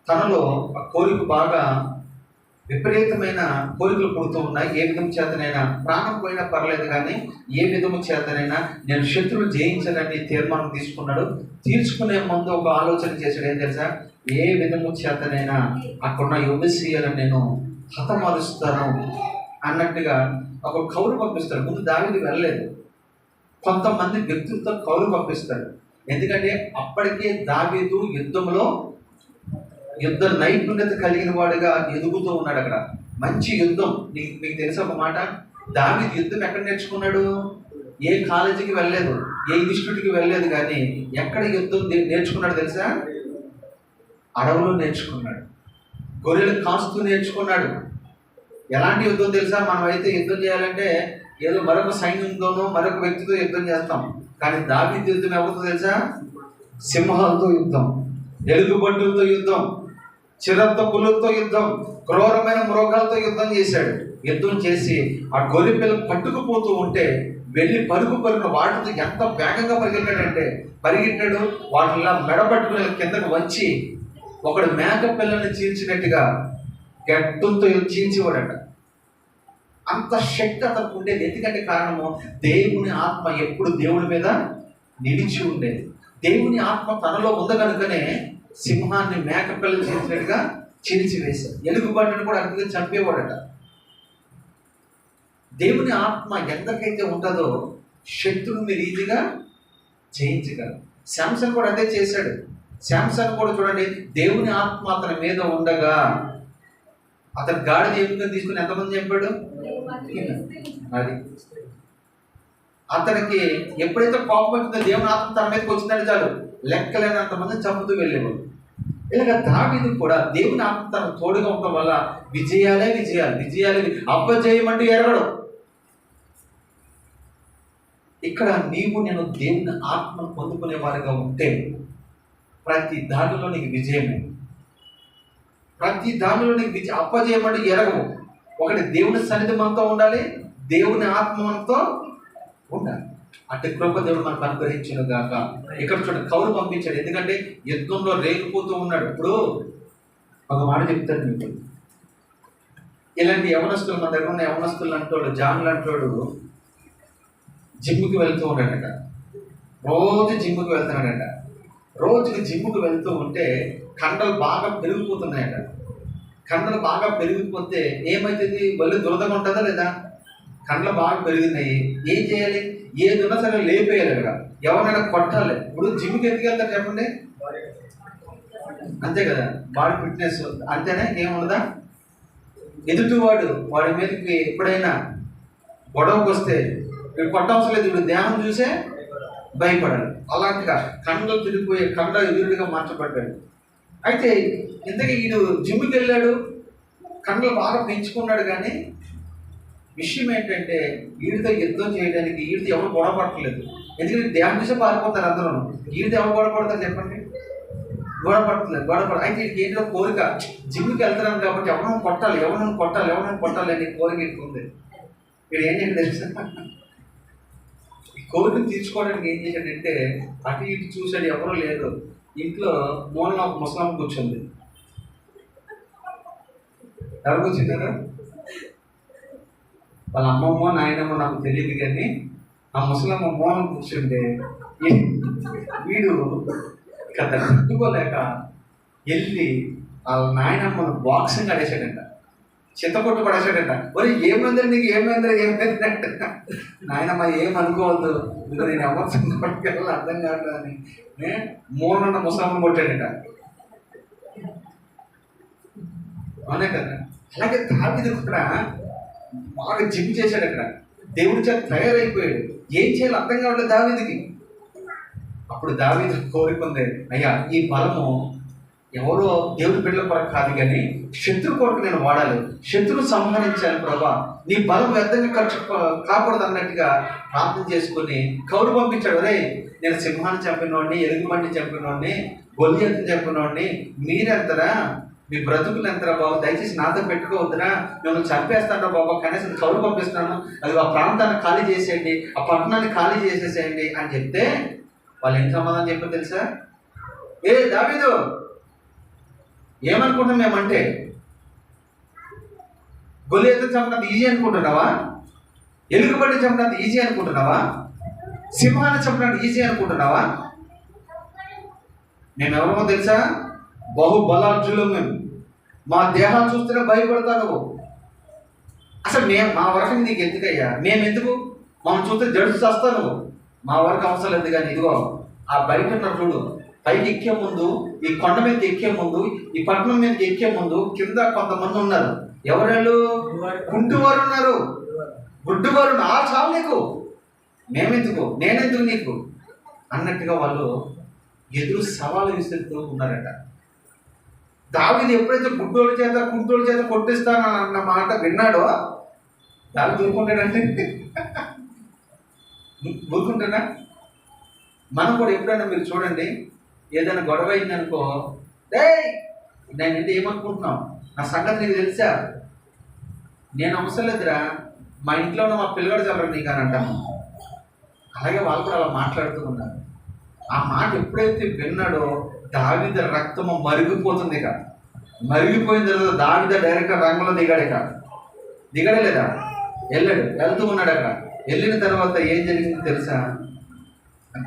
తనలో ఆ కోరిక బాగా విపరీతమైన కోరికలు పుడుతూ ఉన్నాయి. ఏ విధం చేతనైనా ప్రాణం పోయినా పర్లేదు కానీ ఏ విధము చేతనైనా నేను శత్రువులు జయించాలని తీర్మానం తీసుకున్నాడు. తీర్చుకునే ముందు ఒక ఆలోచన చేశాడు. ఏం తెలుసా? ఏ విధము చేతనైనా అక్కడున్న యెబూసీయులను నేను హతమారుస్తాను అన్నట్టుగా ఒక కౌరు పంపిస్తాడు. ముందు దావీదు వెళ్ళలేదు, కొంతమంది వ్యక్తులతో కౌరు పంపిస్తాడు. ఎందుకంటే అప్పటికే దావీదు యుద్ధ నైపుణ్యత కలిగిన వాడుగా ఎదుగుతూ ఉన్నాడు. అక్కడ మంచి యుద్ధం. మీకు తెలుసా ఒక మాట, దావీదు యుద్ధం ఎక్కడ నేర్చుకున్నాడు? ఏ కాలేజీకి వెళ్ళలేదు, ఏ ఇన్స్టిట్యూట్కి వెళ్ళలేదు, కానీ ఎక్కడ యుద్ధం నేర్చుకున్నాడు తెలుసా? అడవులో నేర్చుకున్నాడు, గొర్రెలు కాస్తూ నేర్చుకున్నాడు. ఎలాంటి యుద్ధం తెలుసా? మనం అయితే యుద్ధం చేయాలంటే ఏదో మరొక సైన్యంతోనో మరొక వ్యక్తితో యుద్ధం చేస్తాం. కానీ దావీదు యుద్ధం ఎవరితో తెలుసా? సింహాలతో యుద్ధం, ఎలుగుబంటులతో యుద్ధం, చిరత పులులతో యుద్ధం, క్రూరమైన మృగాలతో యుద్ధం చేశాడు. యుద్ధం చేసి ఆ గొర్రె పిల్లలు పట్టుకుపోతూ ఉంటే వెళ్ళి పరుగున వాటితో ఎంత వేగంగా పరిగెట్టాడు. వాటిలా మెడపట్టుకుని కిందకు వచ్చి ఒకడు మేక పిల్లల్ని చీల్చినట్టుగా గడ్డంతో చీల్చేవాడట. అంత శక్తి అతనికి ఉండేది. ఎందుకంటే కారణము, దేవుని ఆత్మ ఎప్పుడు దేవుడి మీద నిలిచి ఉండేది. దేవుని ఆత్మ తనలో ఉంది కనుకనే సింహాన్ని మేక పిల్లలు చీల్చినట్టుగా చీల్చివేశాడు. ఎలుగుబంటిని కూడా అతిగా చంపేవాడట. దేవుని ఆత్మ ఎంతకైతే ఉంటుందో శత్రువుని మీరు ఈజీగా జయించగలరు. శాంసన్ కూడా అదే చేశాడు. శాంసన్ కూడా చూడండి, దేవుని ఆత్మ అతని మీద ఉండగా అతని గాడిద ఎముకను తీసుకుని ఎంతమంది చంపాడు? అది అతనికి ఎప్పుడైతే కోపం వచ్చిందో దేవుని ఆత్మ తన మీదకి వచ్చిందంటే చాలు లెక్కలేనంత మంది చంపుతూ వెళ్ళేవాడు. ఇలాగ దావీదు కూడా దేవుని ఆత్మ తనకు తోడుగా ఉండడం వల్ల విజయాలే అపజయమంటూ ఎరగడం. ఇక్కడ నేను దేవుని ఆత్మను పొందుకునే వారిగా ఉంటే ప్రతి దానిలో నీకు విజయమే. ప్రతి దానిలో నీకు అపజయమంటూ ఎరగవు. ఒకటి దేవుని సన్నిధి మనతో ఉండాలి, దేవుని ఆత్మ మనతో ఉండాలి. అంటే కృప దేవుడు మనకు అనుగ్రహించిన గాక. ఇక్కడ చూడండి, కౌలు పంపించాడు. ఎందుకంటే యుద్ధంలో రేగిపోతూ ఉన్నాడు. ఇప్పుడు ఒక మాట చెప్తాడు మీకు, ఇలాంటి యవనస్తులు మన దగ్గర ఉన్న యవనస్తులు అంటోడు, జాన్లు అంటోడు జిమ్కి వెళ్తూ ఉన్నాడట. రోజు జిమ్కి వెళ్తున్నాడట. రోజుకి జిమ్కి వెళ్తూ ఉంటే కండలు బాగా పెరిగిపోతున్నాయట. కండలు బాగా పెరిగిపోతే ఏమవుతుంది? ఒళ్ళు దురదగా ఉంటుందా లేదా? కండలు బాగా పెరిగినాయి. ఏం చేయాలి? ఏది ఉన్నా సరే లేపేయాలి కదా, ఎవరైనా కొట్టాలి. ఇప్పుడు జిమ్కి ఎందుకు వెళ్తారు చెప్పండి? అంతే కదా, బాడీ ఫిట్నెస్ అంతేనా, ఏముండదా? వాడి మీదకి ఎప్పుడైనా గొడవకు వస్తే వీడు కొట్టవసరం లేదు, వీడు దేహం చూసే భయపడాలి. అలాంటిగా కండలు తిరిగిపోయే కండ ఎదురుగా మార్చబడ్డాడు. అయితే ఇంతకీ వీడు జిమ్కి వెళ్ళాడు, కండలు బాగా పెంచుకున్నాడు. కానీ విషయం ఏంటంటే వీడితో యుద్ధం చేయడానికి వీడితో ఎవరు గొడవ పడట్లేదు. ఎందుకంటే దేహం చూసే పారిపోతారు అందరూ. వీడితో ఎవరు గొడవ పడతారు చెప్పండి? గొడవ అయితే వీడికి ఏంటో కోరిక, జిమ్కి వెళ్తున్నాను కాబట్టి ఎవరైనా కొట్టాలి అని కోరిక ఎక్కుంది. వీడు ఏం చేయాలి తెలుసా? ఈ కోరికను తీర్చుకోవడానికి ఏం చేశాడంటే అటు ఇటు చూశాడు, ఎవరూ లేరు. ఇంట్లో మూలలో ఒక ముసలమ్మ కూర్చుంది. ఎవరు కూర్చుంటారా? వాళ్ళ అమ్మమ్మ నాయనమ్మ నాకు తెలియదు, కానీ ఆ ముసలమ్మ మూలం కూర్చుంటే వీడు ఇక తట్టుకోలేక వెళ్ళి వాళ్ళ నాయనమ్మను బాక్సింగ్ ఆడేశాడంట, చింతకొట్టు పడేశాడంట. మరి ఏమైందని నీకు ఏమైందంటే నాయనమ్మ ఏమనుకోవద్దు, ఇంకా నేను ఎవరు చింతపట్టుకెళ్ళాలి అర్థం కాదు అని మూలన్న ముసలమ్మను కొట్టాడట. అవునే కదా. అలాగే దావీదు కూడా బాగా జిమ్ చేశాడు. అక్కడ దేవుడి చేత తయారైపోయాడు. ఏం చేయాలి అర్థం కావట్లేదు దావీదుకి. అప్పుడు దావీదు కోరుకుంది, అయ్యా ఈ బలము ఎవరో దేవుడి బిడ్డల కొరకు కాదు, కానీ శత్రు కొరకు నేను వాడాలి, శత్రువు సంహరించాలి ప్రభా, నీ బలం వ్యర్థంగా ఖర్చు కాకూడదు అన్నట్టుగా ప్రార్థన చేసుకుని కౌలు పంపించాడు. అదే నేను సింహాన్ని చంపినోడిని, ఎలుగుబంటిని చంపినోడిని, గొల్లియత్తుని చంపినోడిని, మీరెంతరా, మీ బ్రతుకులు ఎంతరా బాబు, దయచేసి నాతో పెట్టుకోవద్దురా, మిమ్మల్ని చంపేస్తాను బాబా, కనీసం కౌలు పంపిస్తున్నాను, అది ఆ ప్రాంతాన్ని ఖాళీ చేసేయండి, ఆ పట్టణాన్ని ఖాళీ చేసేసేయండి అని చెప్తే వాళ్ళు ఏం సమాధానం చెప్పారు తెలుసా? ఏ దావీదు, ఏమనుకుంటున్నాం మేమంటే, గొల్లియత్తుని చంపినంత ఈజీ అనుకుంటున్నావా? ఎలుగుబంటిని చంపినంత ఈజీ అనుకుంటున్నావా? సింహాన్ని చంపినంత ఈజీ అనుకుంటున్నావా? మేమెవరమో తెలుసా? బహుబలార్జులు మేము. మా దేహాలు చూస్తేనే భయపడతావు నువ్వు. అసలు మా వరకు నీకు ఎందుకయ్యా? మేమెందుకు? మనం చూస్తే జడుచు చేస్తావు నువ్వు. మా వరకు అవసరం లేదు. కానీ ఇదిగో ఆ బయట ఉన్న చూడు, పైకి ఎక్కే ముందు, ఈ కొండ మీదకి ఎక్కే ముందు, ఈ పట్టణం మీదకి ఎక్కే ముందు కింద కొంతమంది ఉన్నారు. ఎవరు? గుడ్డివారు ఉన్నారు. గుడ్డివారు, ఆ చాలు నీకు, మేమెందుకు, నేనెందుకు నీకు అన్నట్టుగా వాళ్ళు ఎదురు సవాలు విసురుతూ ఉన్నారట. దావీదు ఎప్పుడైతే గుడ్డోళ్ళ చేత కొట్టిస్తానన్న మాట విన్నాడో దావీదు ఊరుకుంటాడంటే ఊరుకుంటాడా? మనం కూడా ఎప్పుడైనా మీరు చూడండి, ఏదైనా గొడవ అయిందనుకో, నేను ఏంటి ఏమనుకుంటున్నావు, నా సంగతి నీకు తెలుసా, నేను అవసరం లేదురా, మా ఇంట్లో ఉన్న మా పిల్లగాడు చల్లరు నీకు అని అంటాము. అలాగే వాళ్ళు కూడా అలా మాట్లాడుతూ ఉన్నారు. ఆ మాట ఎప్పుడైతే విన్నాడో దావీదు రక్తము మరిగిపోతుంది. ఇక మరిగిపోయిన తర్వాత దావీదు డైరెక్ట్ రంగంలో దిగడే లేదా, వెళ్తూ ఉన్నాడు. అక్కడ వెళ్ళిన తర్వాత ఏం జరిగిందో తెలుసా?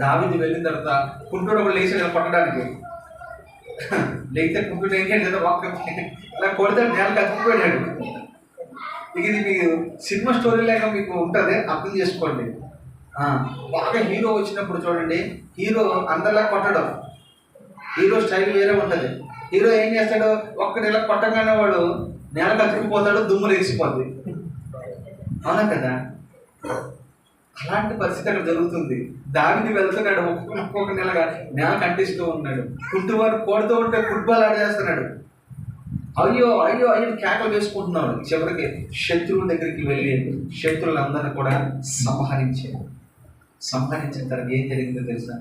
దావీదు వెళ్ళిన తర్వాత కుంటుడు ఒకటి లేచి కొట్టడానికి లేకపోతే కుంటుడు ఏం చేయాలి కదా, ఒక్క ఇలా కొడితే నేలకు అతికిపోయాడు. ఇది మీకు సినిమా స్టోరీ లాగా మీకు ఉంటుంది, అర్థం చేసుకోండి. బాగా హీరో వచ్చినప్పుడు చూడండి, హీరో అందరిలా కొట్టడం, హీరో స్టైల్ వేరే ఉంటుంది. హీరో ఏం చేస్తాడు, ఒక్కటి ఇలా కొట్టగానే వాడు నేలకు అతికిపోతాడు, దుమ్ములు వేసిపోద్ది. అవునా కదా? అలాంటి పరిస్థితి అక్కడ జరుగుతుంది. దావీదు వెళ్తున్నాడు, ఒక్కొక్క నెలగా నేల కంటిస్తూ ఉన్నాడు. కుంటువారు కొడుతూ ఉంటే ఫుట్బాల్ ఆడేస్తున్నాడు. అయ్యో అయ్యో అయ్యో కేకలు వేసుకుంటున్నాడు. చివరికి శత్రువుల దగ్గరికి వెళ్ళి శత్రువులందరినీ కూడా సంహరించిన తర్వాత ఏం జరిగిందో తెలుసా?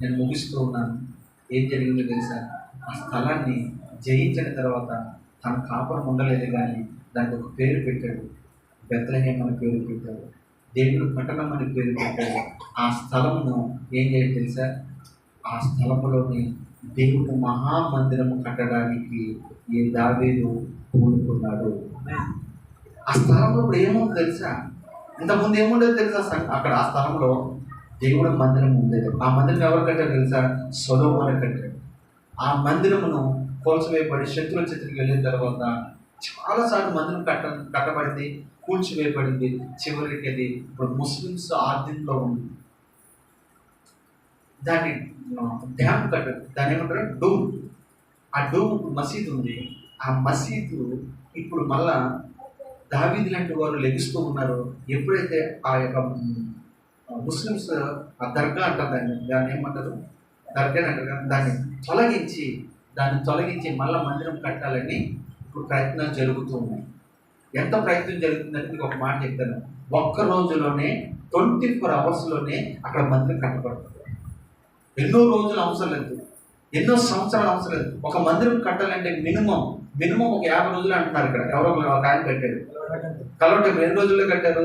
నేను ముగిస్తూ ఉన్నాను. ఏం జరిగిందో తెలుసా? ఆ స్థలాన్ని జయించిన తర్వాత తన కాపురం ఉండలేదు కానీ దానికి ఒక పేరు పెట్టాడు. బెత్లెహేం అని పేరు పెట్టాడు. దేవుడు పట్టణం అని పేరు పెట్టాడు. ఆ స్థలమును ఏం చేయాలి తెలుసా? ఆ స్థలములోని దేవుడు మహామందిరము కట్టడానికి ఈ దావీదు పూనుకున్నాడు. ఆ స్థలంలో ఇప్పుడు ఏముందో తెలుసా? ఇంతకుముందు ఏముండేదో తెలుసా? అక్కడ ఆ స్థలంలో దేవుడు మందిరం ఉండేది. ఆ మందిరం ఎవరు కట్టారు తెలుసా? సొలొమోను కట్టాడు. ఆ మందిరమును కోల్చివేయబడి శత్రువుల చేతికి వెళ్ళిన తర్వాత చాలాసార్లు మందిరం కట్టబడింది, కూల్చివేయబడింది. చివరికి అది ఇప్పుడు ముస్లిమ్స్ ఆధీనంలో ఉంది. దాన్ని డ్యామ్ కట్టారు, దాన్ని ఏమంటారు డూమ్. ఆ డూమ్ మసీదు ఉంది. ఆ మసీదు ఇప్పుడు మళ్ళా దావీదు లాంటి వారు లెగిస్తూ ఉన్నారు. ఎప్పుడైతే ఆ యొక్క ముస్లిమ్స్ ఆ దర్గా అంటారు, దాన్ని ఏమంటారు, దర్గా అంటారు కదా, దాన్ని తొలగించి మళ్ళీ మందిరం కట్టాలని ఇప్పుడు ప్రయత్నాలు జరుగుతూ ఉన్నాయి. ఎంత ప్రయత్నం జరుగుతుందంటే మీకు ఒక మాట చెప్తాను. ఒక్క రోజులోనే 24 అవర్స్లోనే అక్కడ మందిరం కట్టబడుతుంది. ఎన్నో రోజులు అవసరం లేదు, ఎన్నో సంవత్సరాలు అవసరం లేదు. ఒక మందిరం కట్టాలంటే మినిమం ఒక 50 రోజులు అంటున్నారు. ఇక్కడ ఎవరో ఒక ఆయన కట్టాడు. కలవటం ఎన్ని రోజుల్లో కట్టారు?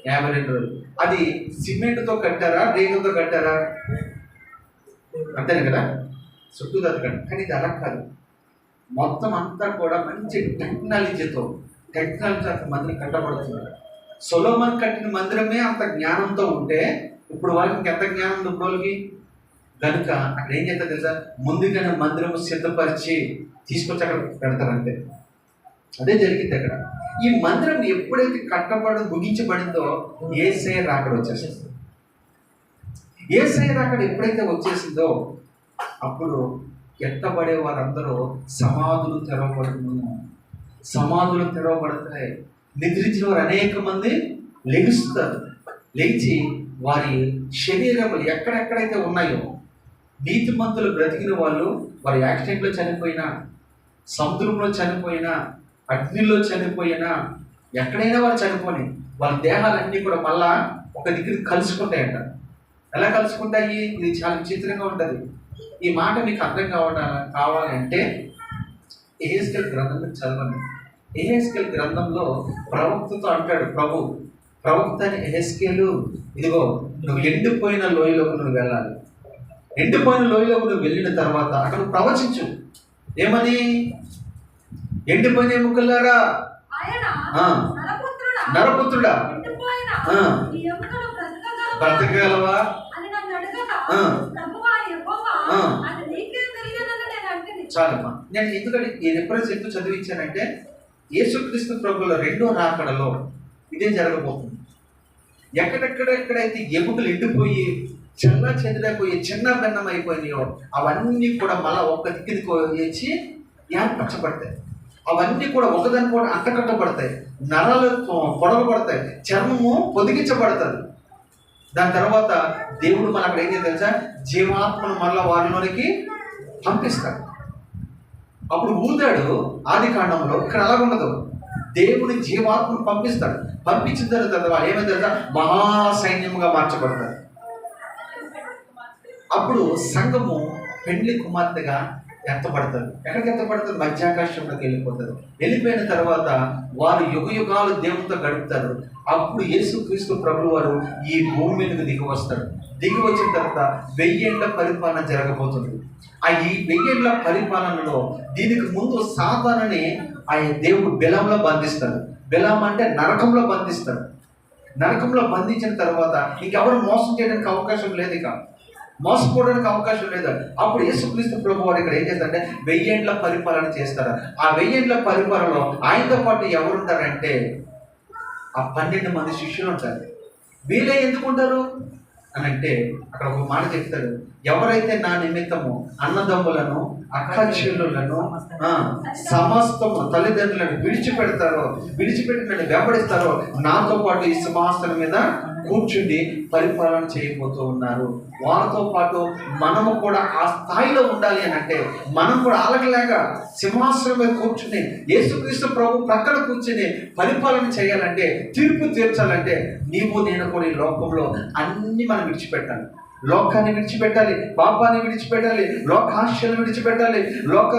52 రోజులు. అది సిమెంట్తో కట్టారా, రేకులతో కట్టారా? అంతేనే కదా, చుట్టూ కట్టారు. కానీ ఇది అలా కాదు. మొత్తం అంతా కూడా మంచి టెక్నాలజీతో మందిరం కట్టబడుతుంది. సొలొమోను కట్టిన మందిరమే అంత జ్ఞానంతో ఉంటే ఇప్పుడు వాళ్ళకి ఎంత జ్ఞానం ఉంది ఇప్పుడు వాళ్ళకి. కనుక అక్కడ ఏం చేస్తారు తెలుసా? ముందుగానే మందిరం సిద్ధపరిచి తీసుకొచ్చి అక్కడ పెడతారంతే. అదే జరిగింది అక్కడ. ఈ మందిరం ఎప్పుడైతే ముగించబడిందో యేసయ్య రాకడ వచ్చేసింది. యేసయ్య రాకడ ఎప్పుడైతే వచ్చేసిందో అప్పుడు ఎత్తబడే వారందరూ సమాధులు తెరవబడతాయి. నిద్రించిన వారు అనేక మంది లెగుస్తారు. లేచి వారి శరీరములు ఎక్కడెక్కడైతే ఉన్నాయో, నీతిమంతులు బ్రతికిన వాళ్ళు వారి యాక్సిడెంట్లో చనిపోయినా, సముద్రంలో చనిపోయినా, అగ్నిలో చనిపోయినా, ఎక్కడైనా వాళ్ళు చనిపోయి వాళ్ళ దేహాలన్నీ కూడా మళ్ళా ఒక దగ్గర కలుసుకుంటాయంట. ఎలా కలుసుకుంటాయి? ఇది చాలా విచిత్రంగా ఉంటుంది. ఈ మాట మీకు అర్థం కావాలంటే యెహెజ్కేలు గ్రంథంలో చదవండి. యెహెజ్కేలు గ్రంథంలో ప్రవక్తతో అంటాడు ప్రవక్త అని, యెహెజ్కేలు ఇదిగో నువ్వు ఎండిపోయిన లోయలోకి నువ్వు వెళ్ళాలి. ఎండిపోయిన లోయలోకి నువ్వు వెళ్ళిన తర్వాత అక్కడ ప్రవచించు. ఏమని? ఎండిపోయిన ఎముకలారా, నరపుత్రుడా బ్రతకగలవా? చాలమ్మా. నేను ఎందుకంటే ఈ రిఫరెన్స్ ఎందుకు చదివించానంటే యేసుక్రీస్తు ప్రభువుల రెండో రాకడలో ఇదే జరగబోతుంది. ఎక్కడెక్కడెక్కడైతే ఎముకలు ఎండిపోయి చెల్లా చెదిరైపోయి చిన్న భిన్నం అయిపోయినాయో అవన్నీ కూడా మళ్ళా ఒక్క దిక్కుకి చిన్న భిన్నం అయిపోయినాయో అవన్నీ కూడా మళ్ళా ఒక్క దిక్కుకి వచ్చి ఏర్పరచబడతాయి. అవన్నీ కూడా ఒకదాని కూడా అంటకట్టబడతాయి, నరాలు పొడవబడతాయి, చర్మము పొదిగించబడతాయి. దాని తర్వాత దేవుడు మన అక్కడ ఏం చేయాలి తెలుసా, జీవాత్మను మళ్ళా వారిలోనికి పంపిస్తాడు. అప్పుడు ఊదాడు ఆది కాండంలో, ఇక్కడ అలాగుండదు. దేవుని జీవాత్మను పంపిస్తాడు. పంపించిన తర్వాత వాళ్ళు ఏమైంది తెలుసా, మహాసైన్యముగా మార్చబడతారు. అప్పుడు సంఘము పెండ్లి కుమార్తెగా ఎత్తపడతారు. ఎక్కడికి ఎత్తపడతారు? మధ్యాకాశంలోకి వెళ్ళిపోతారు. వెళ్ళిపోయిన తర్వాత వారు యుగ యుగాలు దేవునితో గడుపుతారు. అప్పుడు యేసుక్రీస్తు ప్రభువు వారు ఈ భూమి మీదకి దిగి వస్తాడు. దిగి వచ్చిన తర్వాత 1000 ఏళ్ల పరిపాలన జరగబోతుంది. ఈ 1000 ఏళ్ల పరిపాలనలో దీనికి ముందు సాతానుని ఆయన దేవుడు బెలంలో బంధిస్తాడు. బెలం అంటే నరకంలో బంధిస్తాడు. నరకంలో బంధించిన తర్వాత ఇంకెవరు మోసం చేయడానికి అవకాశం లేదు, ఇక మోసపోవడానికి అవకాశం లేదు. అప్పుడు యేసుక్రీస్తు ప్రభు వారు ఇక్కడ ఏం చేస్తారంటే 1000 ఏళ్ల పరిపాలన చేస్తారు. ఆ 1000 ఏళ్ల పరిపాలనలో ఆయనతో పాటు ఎవరుంటారంటే ఆ 12 మంది శిష్యులు ఉంటారు. వీళ్ళే ఎందుకుంటారు అని అంటే అక్కడ ఒక మాట చెప్తాడు, ఎవరైతే నా నిమిత్తము అన్నదమ్ములను అక్క చెల్లులను సమస్తము తల్లిదండ్రులను విడిచిపెట్టి నన్ను వెంబడిస్తారో నాతో పాటు ఈ సింహాసనం మీద కూర్చుండి పరిపాలన చేయబోతూ ఉన్నారు. వారితో పాటు మనము కూడా ఆ స్థాయిలో ఉండాలి అని అంటే మనం కూడా అలాగలేక సింహాసనం మీద కూర్చుని యేసుక్రీస్తు ప్రభు ప్రక్కన కూర్చుని పరిపాలన చేయాలంటే, తీర్పు తీర్చాలంటే నీవు నేను కూడా ఈ లోకంలో అన్ని మనం విడిచిపెట్టాలి. లోకాన్ని విడిచిపెట్టాలి, పాపాన్ని విడిచిపెట్టాలి, లోక ఆశలు విడిచిపెట్టాలి, లోక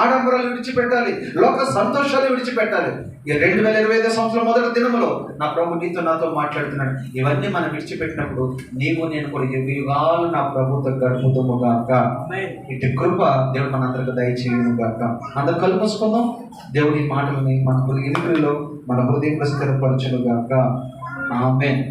ఆడంబరాలు విడిచిపెట్టాలి, లోక సంతోషాలు విడిచిపెట్టాలి. ఈ 2025 సంవత్సరం మొదటి దినములో నా ప్రభు నీతో నాతో మాట్లాడుతున్నాడు. ఇవన్నీ మనం విడిచిపెట్టినప్పుడు నీవు నేను కూడా యుగాలు నా ప్రభుతో గడుపుతాము గాక. ఇటు కృప దేవుడు మనందరికి దయచేయను గాక. అందరూ కళ్ళు మూసుకుందాం. దేవుడి మాటలని మన ఇరుకులో మన హృదయం స్థిరపరచును గాక. ఆమేన్.